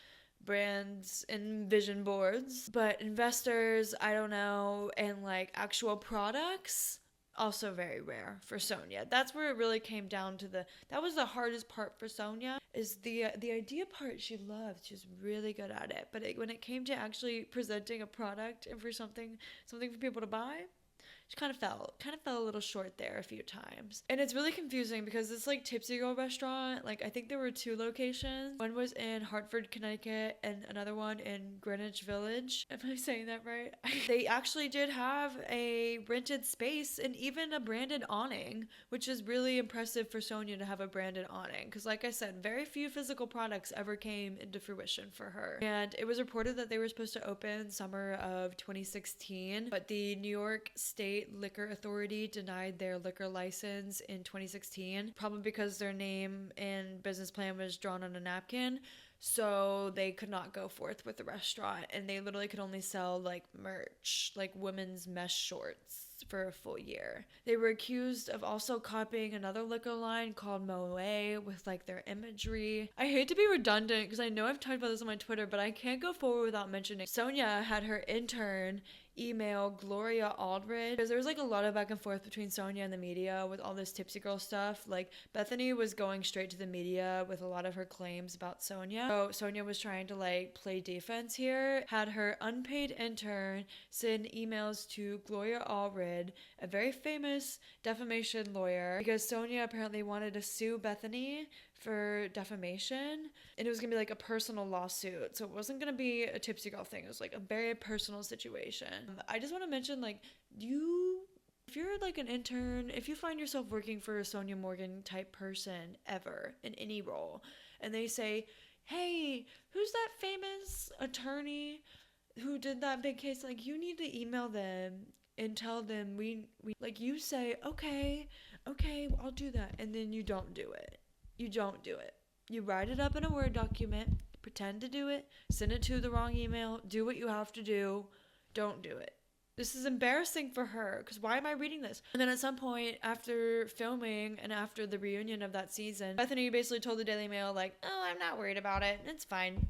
brands, and vision boards. But investors, I don't know, and like actual products, also very rare for Sonja. That's where it really came down to that was the hardest part for Sonja, is the idea part she loved. She was really good at it. But when it came to actually presenting a product and for something for people to buy, she kind of fell a little short there a few times. And it's really confusing because this like Tipsy Girl restaurant, like I think there were 2 locations. One was in Hartford, Connecticut, and another one in Greenwich Village. Am I saying that right? They actually did have a rented space and even a branded awning, which is really impressive for Sonja to have a branded awning. Because like I said, very few physical products ever came into fruition for her. And it was reported that they were supposed to open summer of 2016, but the New York State State Liquor Authority denied their liquor license in 2016, probably because their name and business plan was drawn on a napkin. So they could not go forth with the restaurant, and they literally could only sell like merch, like women's mesh shorts, for a full year. They were accused of also copying another liquor line called Moe with like their imagery. I hate to be redundant because I know I've talked about this on my Twitter, but I can't go forward without mentioning Sonja had her intern email Gloria Aldridge, because there was like a lot of back and forth between Sonja and the media with all this Tipsy Girl stuff. Like Bethany was going straight to the media with a lot of her claims about Sonja. So Sonja was trying to like play defense here, had her unpaid intern send emails to Gloria Allred, a very famous defamation lawyer, because Sonja apparently wanted to sue Bethany for defamation, and it was gonna be like a personal lawsuit, so it wasn't gonna be a Tipsy Girl thing. It was like a very personal situation. I just want to mention, like, if you're like an intern, if you find yourself working for a Sonja Morgan type person ever in any role, and they say, hey, who's that famous attorney who did that big case, like, you need to email them and tell them we like, you say, okay, I'll do that, and then you don't do it. You don't do it. You write it up in a Word document, pretend to do it, send it to the wrong email, do what you have to do, don't do it. This is embarrassing for her, because why am I reading this? And then at some point after filming and after the reunion of that season, Bethany basically told the Daily Mail, like, oh, I'm not worried about it. It's fine.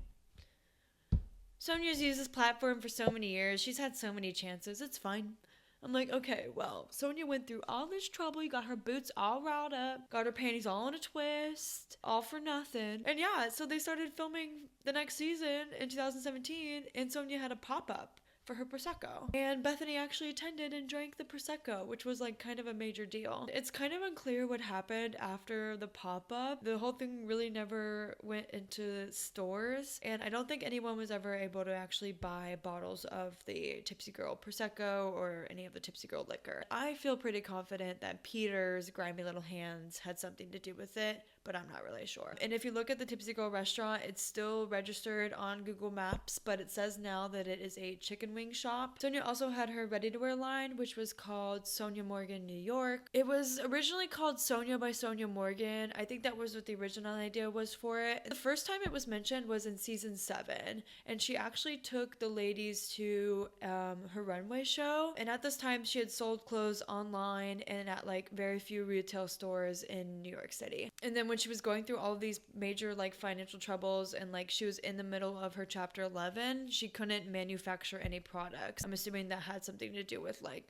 Sonja's used this platform for so many years. She's had so many chances. It's fine. I'm like, okay, well, Sonja went through all this trouble. You got her boots all riled up, got her panties all in a twist, all for nothing. And yeah, so they started filming the next season in 2017, and Sonja had a pop-up for her Prosecco. And Bethany actually attended and drank the Prosecco, which was like kind of a major deal. It's kind of unclear what happened after the pop-up. The whole thing really never went into stores, and I don't think anyone was ever able to actually buy bottles of the Tipsy Girl Prosecco or any of the Tipsy Girl liquor. I feel pretty confident that Peter's grimy little hands had something to do with it, but I'm not really sure. And if you look at the Tipsy Girl restaurant, it's still registered on Google Maps, but it says now that it is a chicken wing shop. Sonja also had her ready-to-wear line, which was called Sonja Morgan New York. It was originally called Sonja by Sonja Morgan. I think that was what the original idea was for it. The first time it was mentioned was in season 7, and she actually took the ladies to her runway show, and at this time she had sold clothes online and at like very few retail stores in New York City. And then when she was going through all of these major like financial troubles, and like she was in the middle of her chapter 11, she couldn't manufacture any products. I'm assuming that had something to do with like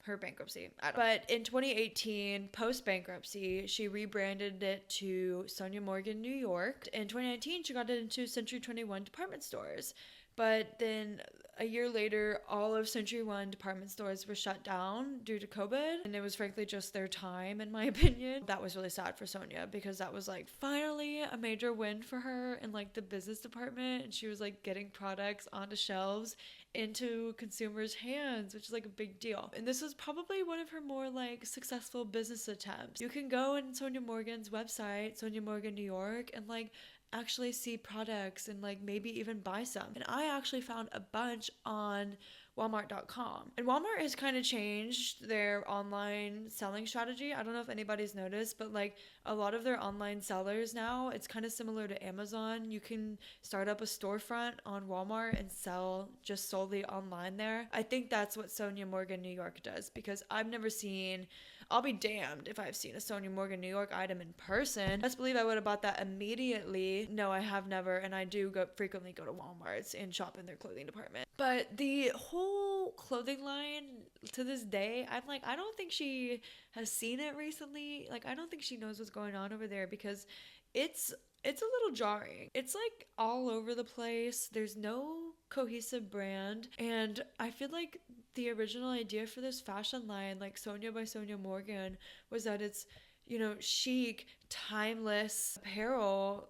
her bankruptcy. But in 2018, post bankruptcy, she rebranded it to Sonja Morgan New York. In 2019, she got it into Century 21 department stores. But then a year later, all of Century 1 department stores were shut down due to COVID. And it was frankly just their time, in my opinion. That was really sad for Sonja, because that was like finally a major win for her in like the business department. And she was like getting products onto shelves into consumers' hands, which is like a big deal. And this was probably one of her more like successful business attempts. You can go on Sonja Morgan's website, Sonja Morgan New York, and like actually see products and like maybe even buy some. And I actually found a bunch on Walmart.com. And Walmart has kind of changed their online selling strategy. I don't know if anybody's noticed, but like a lot of their online sellers now, it's kind of similar to Amazon. You can start up a storefront on Walmart and sell just solely online there. I think that's what Sonja Morgan New York does, because I've never seen, I'll be damned if I've seen a Sonja Morgan New York item in person. Best believe I would have bought that immediately. No, I have never, and I do frequently go to Walmart's and shop in their clothing department. But the whole clothing line, to this day, I'm like, I don't think she has seen it recently. Like, I don't think she knows what's going on over there, because it's a little jarring. It's like all over the place. There's no cohesive brand, and I feel like the original idea for this fashion line, like Sonja by Sonja Morgan, was that it's, you know, chic, timeless apparel.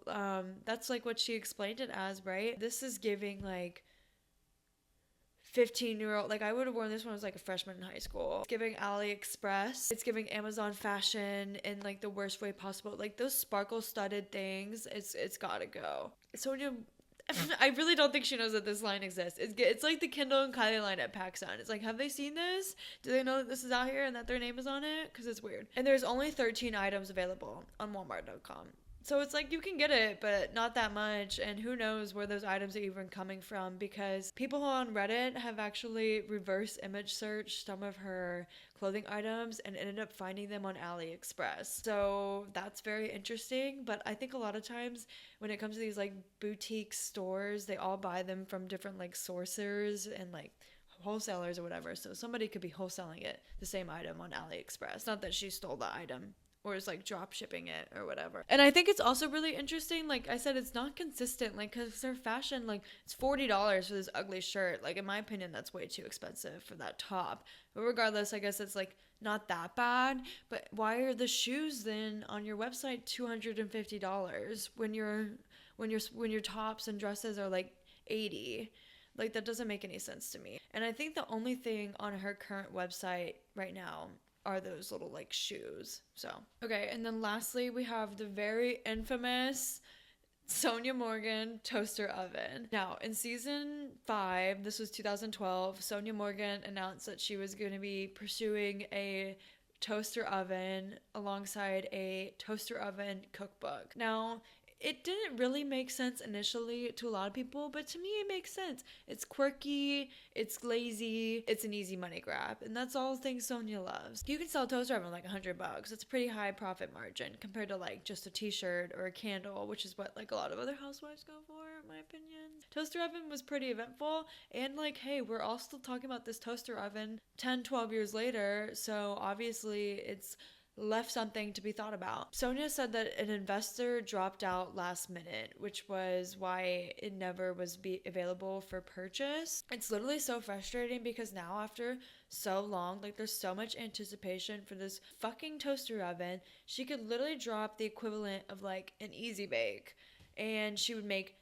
That's like what she explained it as, right? This is giving like 15-year-old, like I would have worn this when I was like a freshman in high school. It's giving AliExpress. It's giving Amazon fashion in like the worst way possible. Like those sparkle studded things, it's gotta go. Sonja I really don't think she knows that this line exists. It's like the Kendall and Kylie line at PacSun. It's like, have they seen this? Do they know that this is out here and that their name is on it? Because it's weird. And there's only 13 items available on Walmart.com. So it's like you can get it, but not that much. And who knows where those items are even coming from, because people on Reddit have actually reverse image searched some of her clothing items and ended up finding them on AliExpress. So that's very interesting. But I think a lot of times when it comes to these like boutique stores, they all buy them from different like sourcers and like wholesalers or whatever. So somebody could be wholesaling it, the same item on AliExpress. Not that she stole the item or is like drop shipping it or whatever. And I think it's also really interesting, like I said, it's not consistent, like because their fashion, like it's $40 for this ugly shirt. Like in my opinion, that's way too expensive for that top. But regardless, I guess it's like not that bad. But why are the shoes then on your website $250 when your tops and dresses are like $80? Like that doesn't make any sense to me. And I think the only thing on her current website right now are those little like shoes. So okay, and then lastly we have the very infamous Sonja Morgan toaster oven. Now in season 5, this was 2012, Sonja Morgan announced that she was going to be pursuing a toaster oven alongside a toaster oven cookbook. Now it didn't really make sense initially to a lot of people, but to me it makes sense. It's quirky, it's lazy, it's an easy money grab, and that's all things Sonja loves. You can sell a toaster oven like $100. It's a pretty high profit margin compared to like just a t-shirt or a candle, which is what like a lot of other housewives go for, in my opinion. Toaster oven was pretty eventful, and like, hey, we're all still talking about this toaster oven 10-12 years later, so obviously it's left something to be thought about. Sonja said that an investor dropped out last minute, which was why it never was available for purchase. It's literally so frustrating because now after so long, like there's so much anticipation for this fucking toaster oven. She could literally drop the equivalent of like an Easy Bake and she would make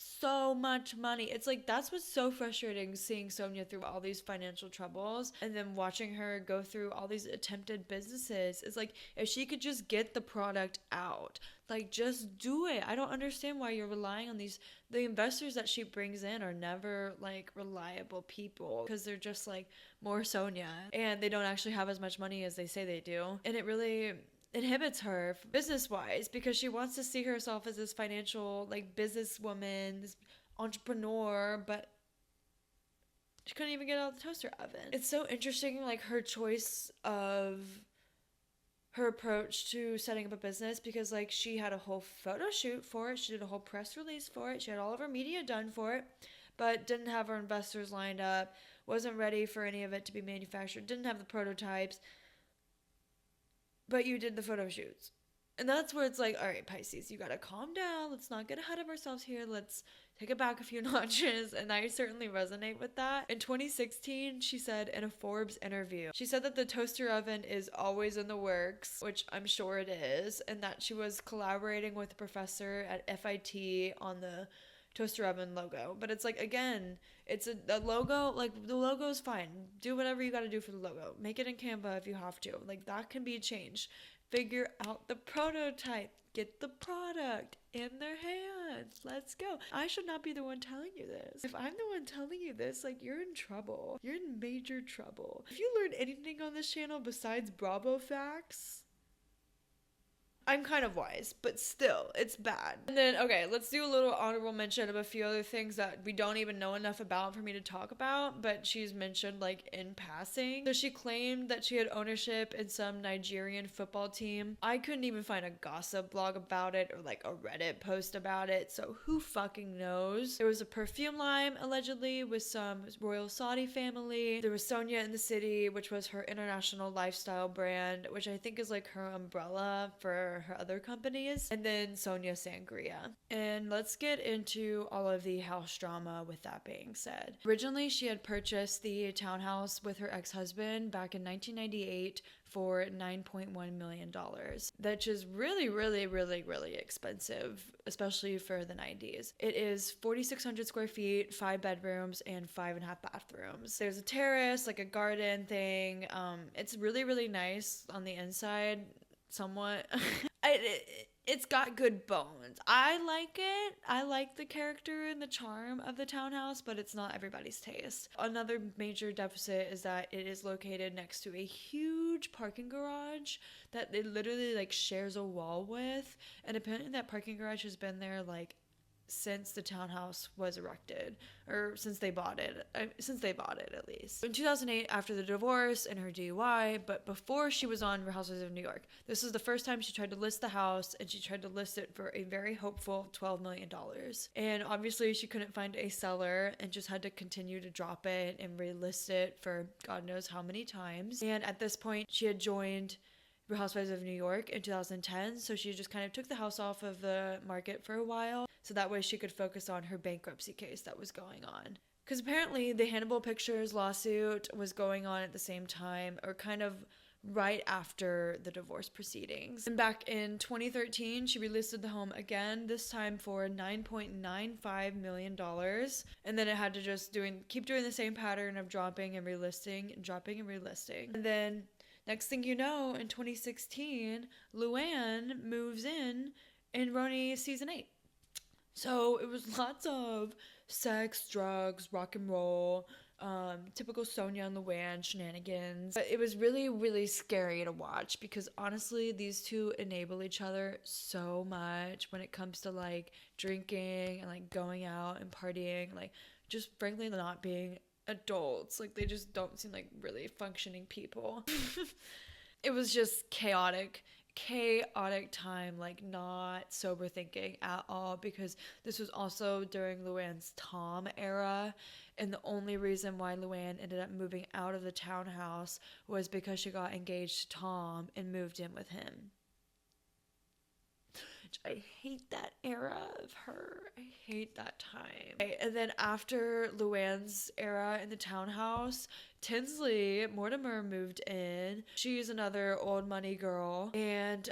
so much money. It's like that's what's so frustrating, seeing Sonja through all these financial troubles and then watching her go through all these attempted businesses. It's like if she could just get the product out, like just do it. I don't understand why you're relying on these. The investors that she brings in are never like reliable people because they're just like more Sonja and they don't actually have as much money as they say they do. And it really inhibits her business-wise because she wants to see herself as this financial like businesswoman, this entrepreneur, but she couldn't even get out of the toaster oven. It's so interesting, like her choice of her approach to setting up a business, because like she had a whole photo shoot for it, she did a whole press release for it, she had all of her media done for it, but didn't have her investors lined up, wasn't ready for any of it to be manufactured, didn't have the prototypes. But you did the photo shoots. And that's where it's like, all right, Pisces, you gotta calm down. Let's not get ahead of ourselves here. Let's take it back a few notches. And I certainly resonate with that. In 2016, she said in a Forbes interview, she said that the toaster oven is always in the works, which I'm sure it is, and that she was collaborating with a professor at FIT on the toaster oven logo. But it's like, again, it's a logo, like the logo is fine, do whatever you got to do for the logo, make it in Canva if you have to, like that can be changed. Figure out the prototype, get the product in their hands, let's go. I should not be the one telling you this. If I'm the one telling you this, like you're in trouble, you're in major trouble. If you learned anything on this channel besides Bravo facts, I'm kind of wise, but still, it's bad. And then, okay, let's do a little honorable mention of a few other things that we don't even know enough about for me to talk about, but she's mentioned, like, in passing. So she claimed that she had ownership in some Nigerian football team. I couldn't even find a gossip blog about it or, like, a Reddit post about it, so who fucking knows? There was a perfume line, allegedly, with some royal Saudi family. There was Sonja in the City, which was her international lifestyle brand, which I think is, like, her umbrella for her other companies, and then Sonja Sangria. And let's get into all of the house drama with that being said. Originally, she had purchased the townhouse with her ex-husband back in 1998 for $9.1 million. That is really, really, really, really expensive, especially for the 90s. It is 4,600 square feet, 5 bedrooms, and 5.5 bathrooms. There's a terrace, like a garden thing. It's really, really nice on the inside. Somewhat. it's got good bones. I like it. I like the character and the charm of the townhouse, but it's not everybody's taste. Another major deficit is that it is located next to a huge parking garage that it literally like shares a wall with. And apparently that parking garage has been there like since the townhouse was erected, or since they bought it at least. In 2008, after the divorce and her DUI, but before she was on Housewives of New York, this is the first time she tried to list the house, and she tried to list it for a very hopeful $12 million. And obviously she couldn't find a seller and just had to continue to drop it and relist it for God knows how many times. And at this point, she had joined Housewives of New York in 2010, so she just kind of took the house off of the market for a while, so that way she could focus on her bankruptcy case that was going on. Because apparently the Hannibal Pictures lawsuit was going on at the same time, or kind of right after the divorce proceedings. And back in 2013, she relisted the home again, this time for $9.95 million. And then it had to just keep doing the same pattern of dropping and relisting. And then next thing you know, in 2016, Luann moves in Roni season 8. So it was lots of sex, drugs, rock and roll, typical Sonja and Luann shenanigans. But it was really, really scary to watch because honestly, these two enable each other so much when it comes to like drinking and like going out and partying, like just frankly not being adults. Like they just don't seem like really functioning people. It was just chaotic time, like not sober thinking at all, because this was also during Luann's Tom era, and the only reason why Luann ended up moving out of the townhouse was because she got engaged to Tom and moved in with him. I hate that era of her. I hate that time. Okay, and then after Luann's era in the townhouse, Tinsley Mortimer moved in. She's another old money girl, and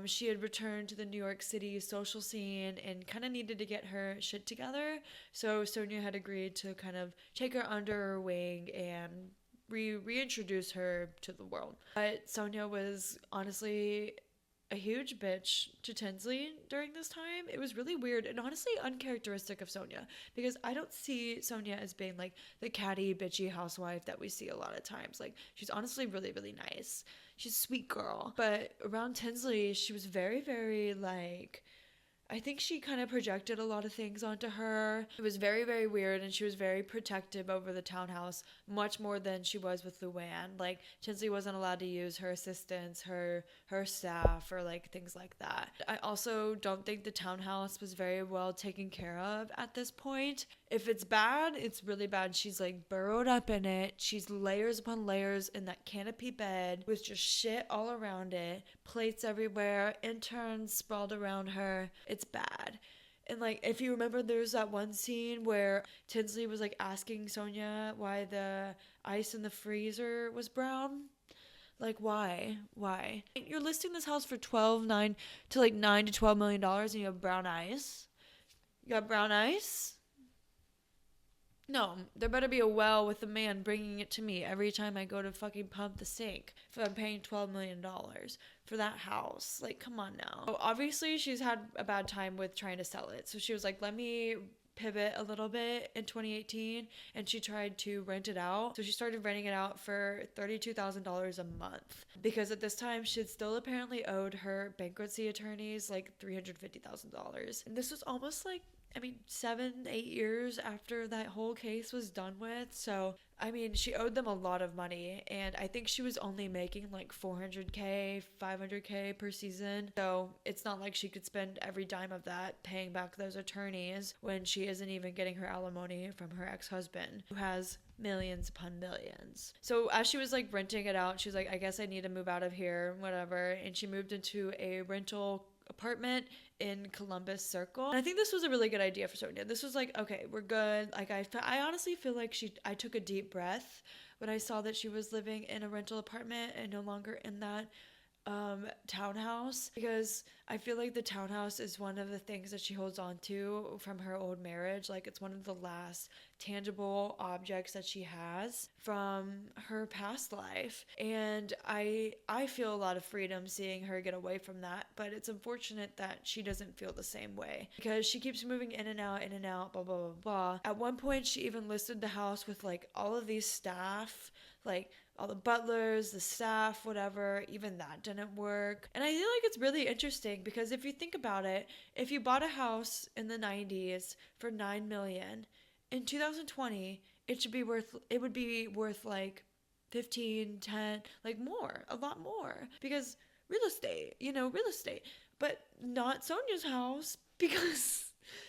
she had returned to the New York City social scene and kind of needed to get her shit together. So Sonja had agreed to kind of take her under her wing and reintroduce her to the world. But Sonja was honestly a huge bitch to Tinsley during this time. It was really weird and honestly uncharacteristic of Sonja, because I don't see Sonja as being like the catty, bitchy housewife that we see a lot of times. Like, she's honestly really, really nice. She's a sweet girl. But around Tinsley, she was very, very like, I think she kind of projected a lot of things onto her. It was very, very weird, and she was very protective over the townhouse, much more than she was with Luann. Like, Tinsley wasn't allowed to use her assistants, her staff, or like things like that. I also don't think the townhouse was very well taken care of at this point. If it's bad, it's really bad. She's like burrowed up in it. She's layers upon layers in that canopy bed with just shit all around it, plates everywhere, interns sprawled around her. It's bad. And like, if you remember, there's that one scene where Tinsley was like asking Sonja why the ice in the freezer was brown. Like, why? You're listing this house for $9 to $12 million, and you have brown ice. You got brown ice? No, there better be a well with a man bringing it to me every time I go to fucking pump the sink if I'm paying $12 million for that house. Like, come on now. So obviously, she's had a bad time with trying to sell it. So she was like, let me pivot a little bit in 2018, and she tried to rent it out. So she started renting it out for $32,000 a month, because at this time she had still apparently owed her bankruptcy attorneys like $350,000. And this was almost like 7-8 years after that whole case was done with. So she owed them a lot of money, and I think she was only making like $400K, $500K per season. So it's not like she could spend every dime of that paying back those attorneys when she isn't even getting her alimony from her ex-husband, who has millions upon millions. So as she was like renting it out, she's like, I guess I need to move out of here, whatever. And she moved into a rental apartment in Columbus Circle. And I think this was a really good idea for Sonja. This was like, okay, we're good. Like, I honestly feel like I took a deep breath when I saw that she was living in a rental apartment and no longer in that townhouse, because I feel like the townhouse is one of the things that she holds on to from her old marriage. Like, it's one of the last tangible objects that she has from her past life. And I feel a lot of freedom seeing her get away from that, but it's unfortunate that she doesn't feel the same way because she keeps moving in and out, blah, blah, blah, blah. At one point, she even listed the house with like all of these staff, like all the butlers, the staff, whatever. Even that didn't work. And I feel like it's really interesting because if you think about it, if you bought a house in the 90s for $9 million, in 2020, it would be worth like 15, 10, like more, a lot more, because real estate, real estate, but not Sonja's house, because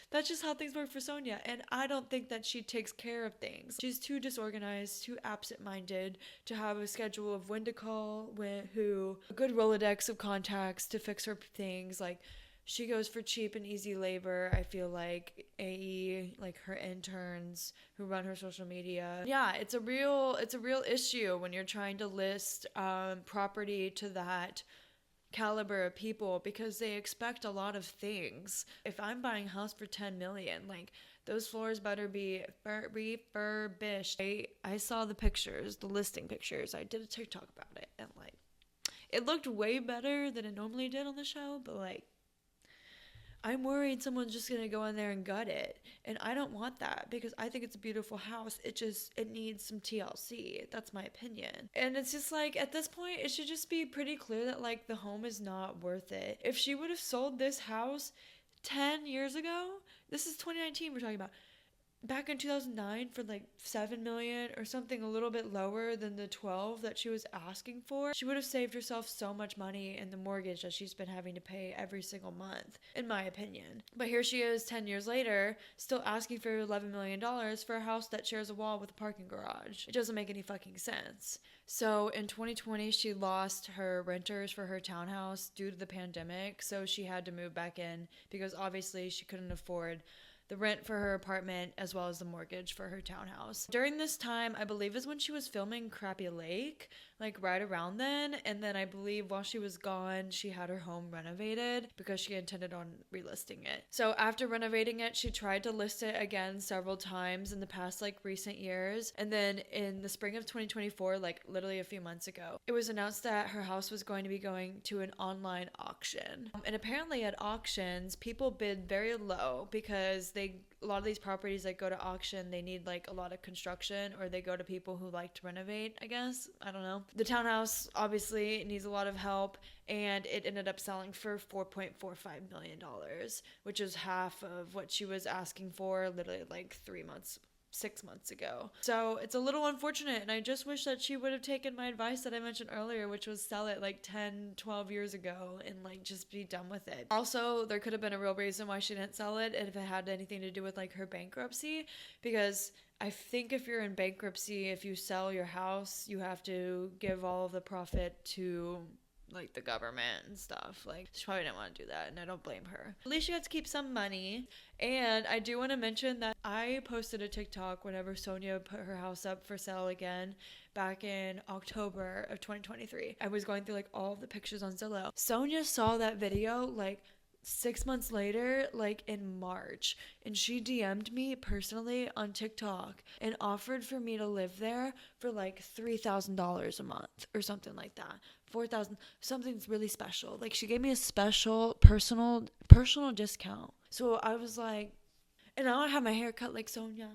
that's just how things work for Sonja. And I don't think that she takes care of things. She's too disorganized, too absent-minded to have a schedule of when to call, who, a good Rolodex of contacts to fix her things. Like, she goes for cheap and easy labor. I feel like AE, like her interns who run her social media. Yeah, it's a real issue when you're trying to list property to that caliber of people, because they expect a lot of things. If I'm buying a house for $10 million, like, those floors better be refurbished. I saw the pictures, the listing pictures. I did a TikTok about it, and like, it looked way better than it normally did on the show, but like, I'm worried someone's just gonna go in there and gut it, and I don't want that because I think it's a beautiful house. It needs some TLC. That's my opinion. And it's just like, at this point, it should just be pretty clear that like the home is not worth it. If she would have sold this house 10 years ago, this is 2019 we're talking about, back in 2009 for like $7 million or something a little bit lower than the 12 that she was asking for, she would have saved herself so much money in the mortgage that she's been having to pay every single month, in my opinion. But here she is 10 years later, still asking for $11 million for a house that shares a wall with a parking garage. It doesn't make any fucking sense. So in 2020, she lost her renters for her townhouse due to the pandemic, so she had to move back in because obviously she couldn't afford the rent for her apartment as well as the mortgage for her townhouse. During this time, I believe is when she was filming Crappy Lake, like right around then. And then I believe while she was gone, she had her home renovated because she intended on relisting it. So after renovating it, she tried to list it again several times in the past like recent years. And then in the spring of 2024, like literally a few months ago, it was announced that her house was going to be going to an online auction. And apparently at auctions, people bid very low because a lot of these properties that go to auction, they need like a lot of construction, or they go to people who like to renovate, I guess. I don't know. The townhouse obviously needs a lot of help, and it ended up selling for $4.45 million, which is half of what she was asking for literally like 6 months ago. So it's a little unfortunate, and I just wish that she would have taken my advice that I mentioned earlier, which was sell it like 10, 12 years ago and like just be done with it. Also, there could have been a real reason why she didn't sell it, and if it had anything to do with like her bankruptcy, because I think if you're in bankruptcy, if you sell your house, you have to give all of the profit to like the government and stuff. Like, she probably didn't want to do that, and I don't blame her. At least she got to keep some money. And I do want to mention that I posted a TikTok whenever Sonja put her house up for sale again back in October of 2023. I was going through like all of the pictures on Zillow. Sonja saw that video like 6 months later, like in March, and she DM'd me personally on TikTok and offered for me to live there for like $3,000 a month or something like that. 4,000, something's really special. Like, she gave me a special personal discount. So I was like, and I don't have my hair cut like Sonja.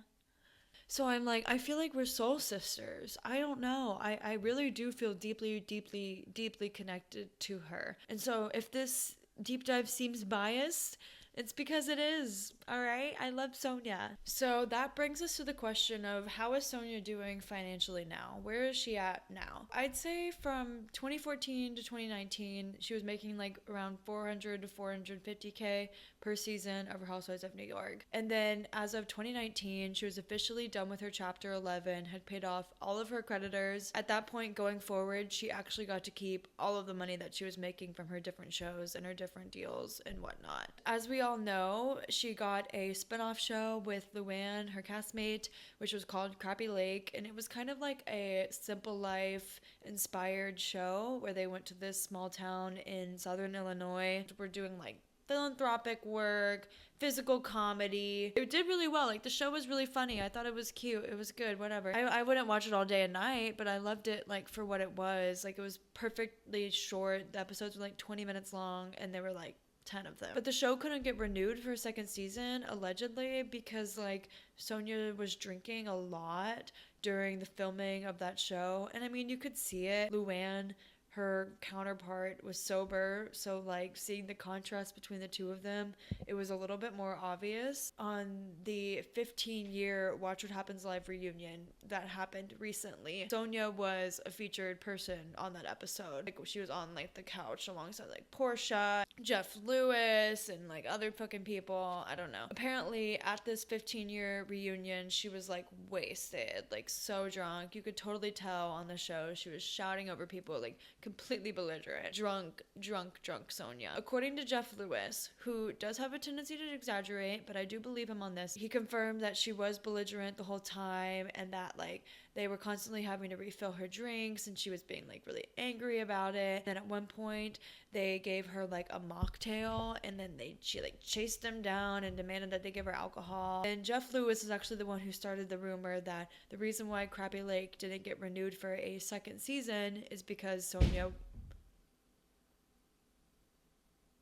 So I'm like, I feel like we're soul sisters. I don't know. I really do feel deeply, deeply, deeply connected to her. And so if this deep dive seems biased, it's because it is. All right, I love Sonja. So that brings us to the question of, how is Sonja doing financially now? Where is she at now? I'd say from 2014 to 2019, she was making like around 400 to 450K per season of Housewives of New York. And then as of 2019, she was officially done with her chapter 11, had paid off all of her creditors. At that point going forward, she actually got to keep all of the money that she was making from her different shows and her different deals and whatnot. As we all know, she got a spin-off show with Luann, her castmate, which was called Crappy Lake, and it was kind of like a Simple Life inspired show where they went to this small town in southern Illinois. We're doing like philanthropic work, physical comedy. It did really well. Like, the show was really funny. I thought it was cute. It was good, whatever. I wouldn't watch it all day and night, but I loved it, like, for what it was. Like, it was perfectly short. The episodes were like 20 minutes long, and there were like 10 of them. But the show couldn't get renewed for a second season, allegedly, because like Sonja was drinking a lot during the filming of that show. And I mean, you could see it. Luann, her counterpart, was sober, so like seeing the contrast between the two of them, it was a little bit more obvious. On the 15-year Watch What Happens Live reunion that happened recently, Sonja was a featured person on that episode. Like, she was on like the couch alongside like Portia, Jeff Lewis, and like other fucking people. I don't know. Apparently at this 15-year reunion, she was like wasted, like so drunk. You could totally tell on the show she was shouting over people, like completely belligerent. Drunk Sonja. According to Jeff Lewis, who does have a tendency to exaggerate, but I do believe him on this, he confirmed that she was belligerent the whole time and that like they were constantly having to refill her drinks and she was being like really angry about it. Then at one point they gave her like a mocktail and then she like chased them down and demanded that they give her alcohol. And Jeff Lewis is actually the one who started the rumor that the reason why Crappy Lake didn't get renewed for a second season is because Sonja...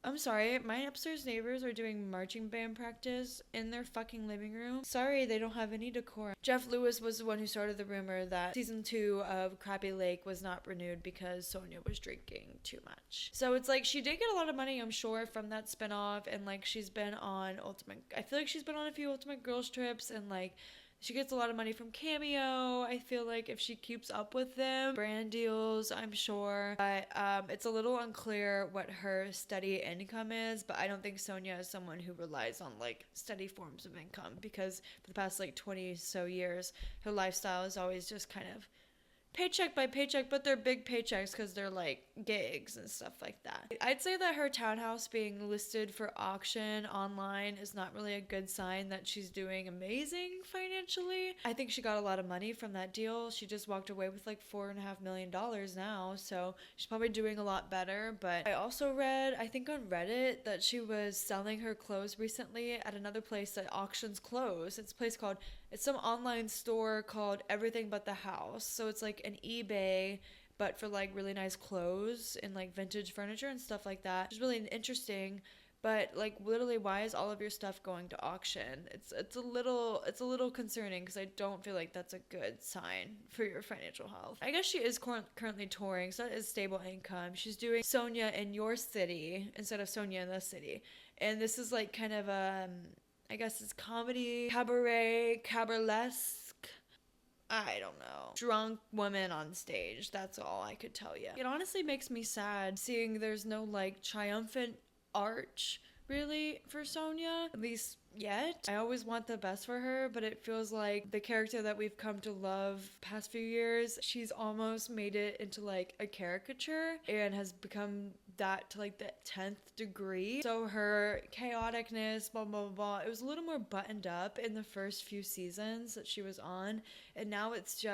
I'm sorry, my upstairs neighbors are doing marching band practice in their fucking living room. Sorry, they don't have any decor. Jeff Lewis was the one who started the rumor that season 2 of Crappy Lake was not renewed because Sonja was drinking too much. So it's like she did get a lot of money, I'm sure, from that spinoff, and like she's been on I feel like she's been on a few Ultimate Girls trips, and like she gets a lot of money from Cameo, I feel like, if she keeps up with them. Brand deals, I'm sure. But it's a little unclear what her steady income is, but I don't think Sonja is someone who relies on, like, steady forms of income, because for the past, like, 20 so years, her lifestyle is always just kind of paycheck by paycheck, but they're big paychecks because they're like gigs and stuff like that. I'd say that her townhouse being listed for auction online is not really a good sign that she's doing amazing financially. I think she got a lot of money from that deal. She just walked away with like $4.5 million now, so she's probably doing a lot better. But I also read, I think on Reddit, that she was selling her clothes recently at another place that auctions clothes. It's some online store called Everything But the House. So it's like an eBay, but for like really nice clothes and like vintage furniture and stuff like that. It's really interesting. But like, literally, why is all of your stuff going to auction? It's a little concerning, because I don't feel like that's a good sign for your financial health. I guess she is currently touring, so that is stable income. She's doing Sonja in Your City instead of Sonja in the City, and this is like kind of I guess it's comedy, cabaret, cabaret-esque. I don't know. Drunk woman on stage. That's all I could tell you. It honestly makes me sad seeing there's no like triumphant arch really for Sonja, at least yet. I always want the best for her, but it feels like the character that we've come to love past few years, she's almost made it into like a caricature and has become that to like the 10th degree. So her chaoticness, blah blah blah, it was a little more buttoned up in the first few seasons that she was on, and now it's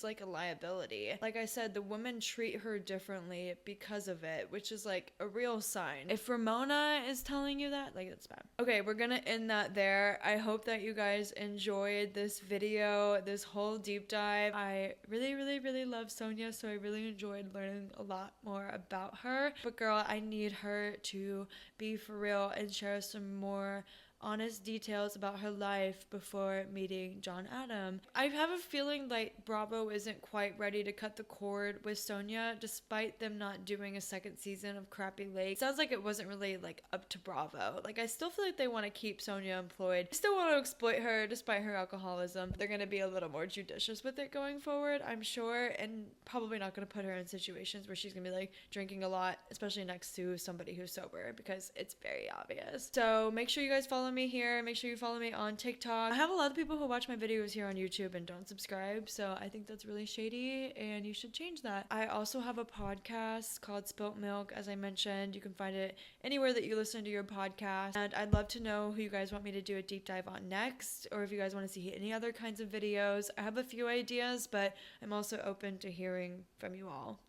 like a liability. Like I said, the women treat her differently because of it, which is like a real sign. If Ramona is telling you that, like, it's bad. Okay, we're gonna end that there. I hope that you guys enjoyed this video, this whole deep dive. I really love Sonja, so I really enjoyed learning a lot more about her. But girl, I need her to be for real and share some more honest details about her life before meeting John Adam. I have a feeling like Bravo isn't quite ready to cut the cord with Sonja, despite them not doing a second season of Crappy Lake. Sounds like it wasn't really like up to Bravo. Like, I still feel like they want to keep Sonja employed. They still want to exploit her despite her alcoholism. They're going to be a little more judicious with it going forward, I'm sure, and probably not going to put her in situations where she's going to be like drinking a lot, especially next to somebody who's sober, because it's very obvious. So make sure you guys follow me here. Make sure you follow me on TikTok. I have a lot of people who watch my videos here on YouTube and don't subscribe, so I think that's really shady and you should change that. I also have a podcast called Spilt Milk, as I mentioned. You can find it anywhere that you listen to your podcast, and I'd love to know who you guys want me to do a deep dive on next, or if you guys want to see any other kinds of videos. I have a few ideas, but I'm also open to hearing from you all.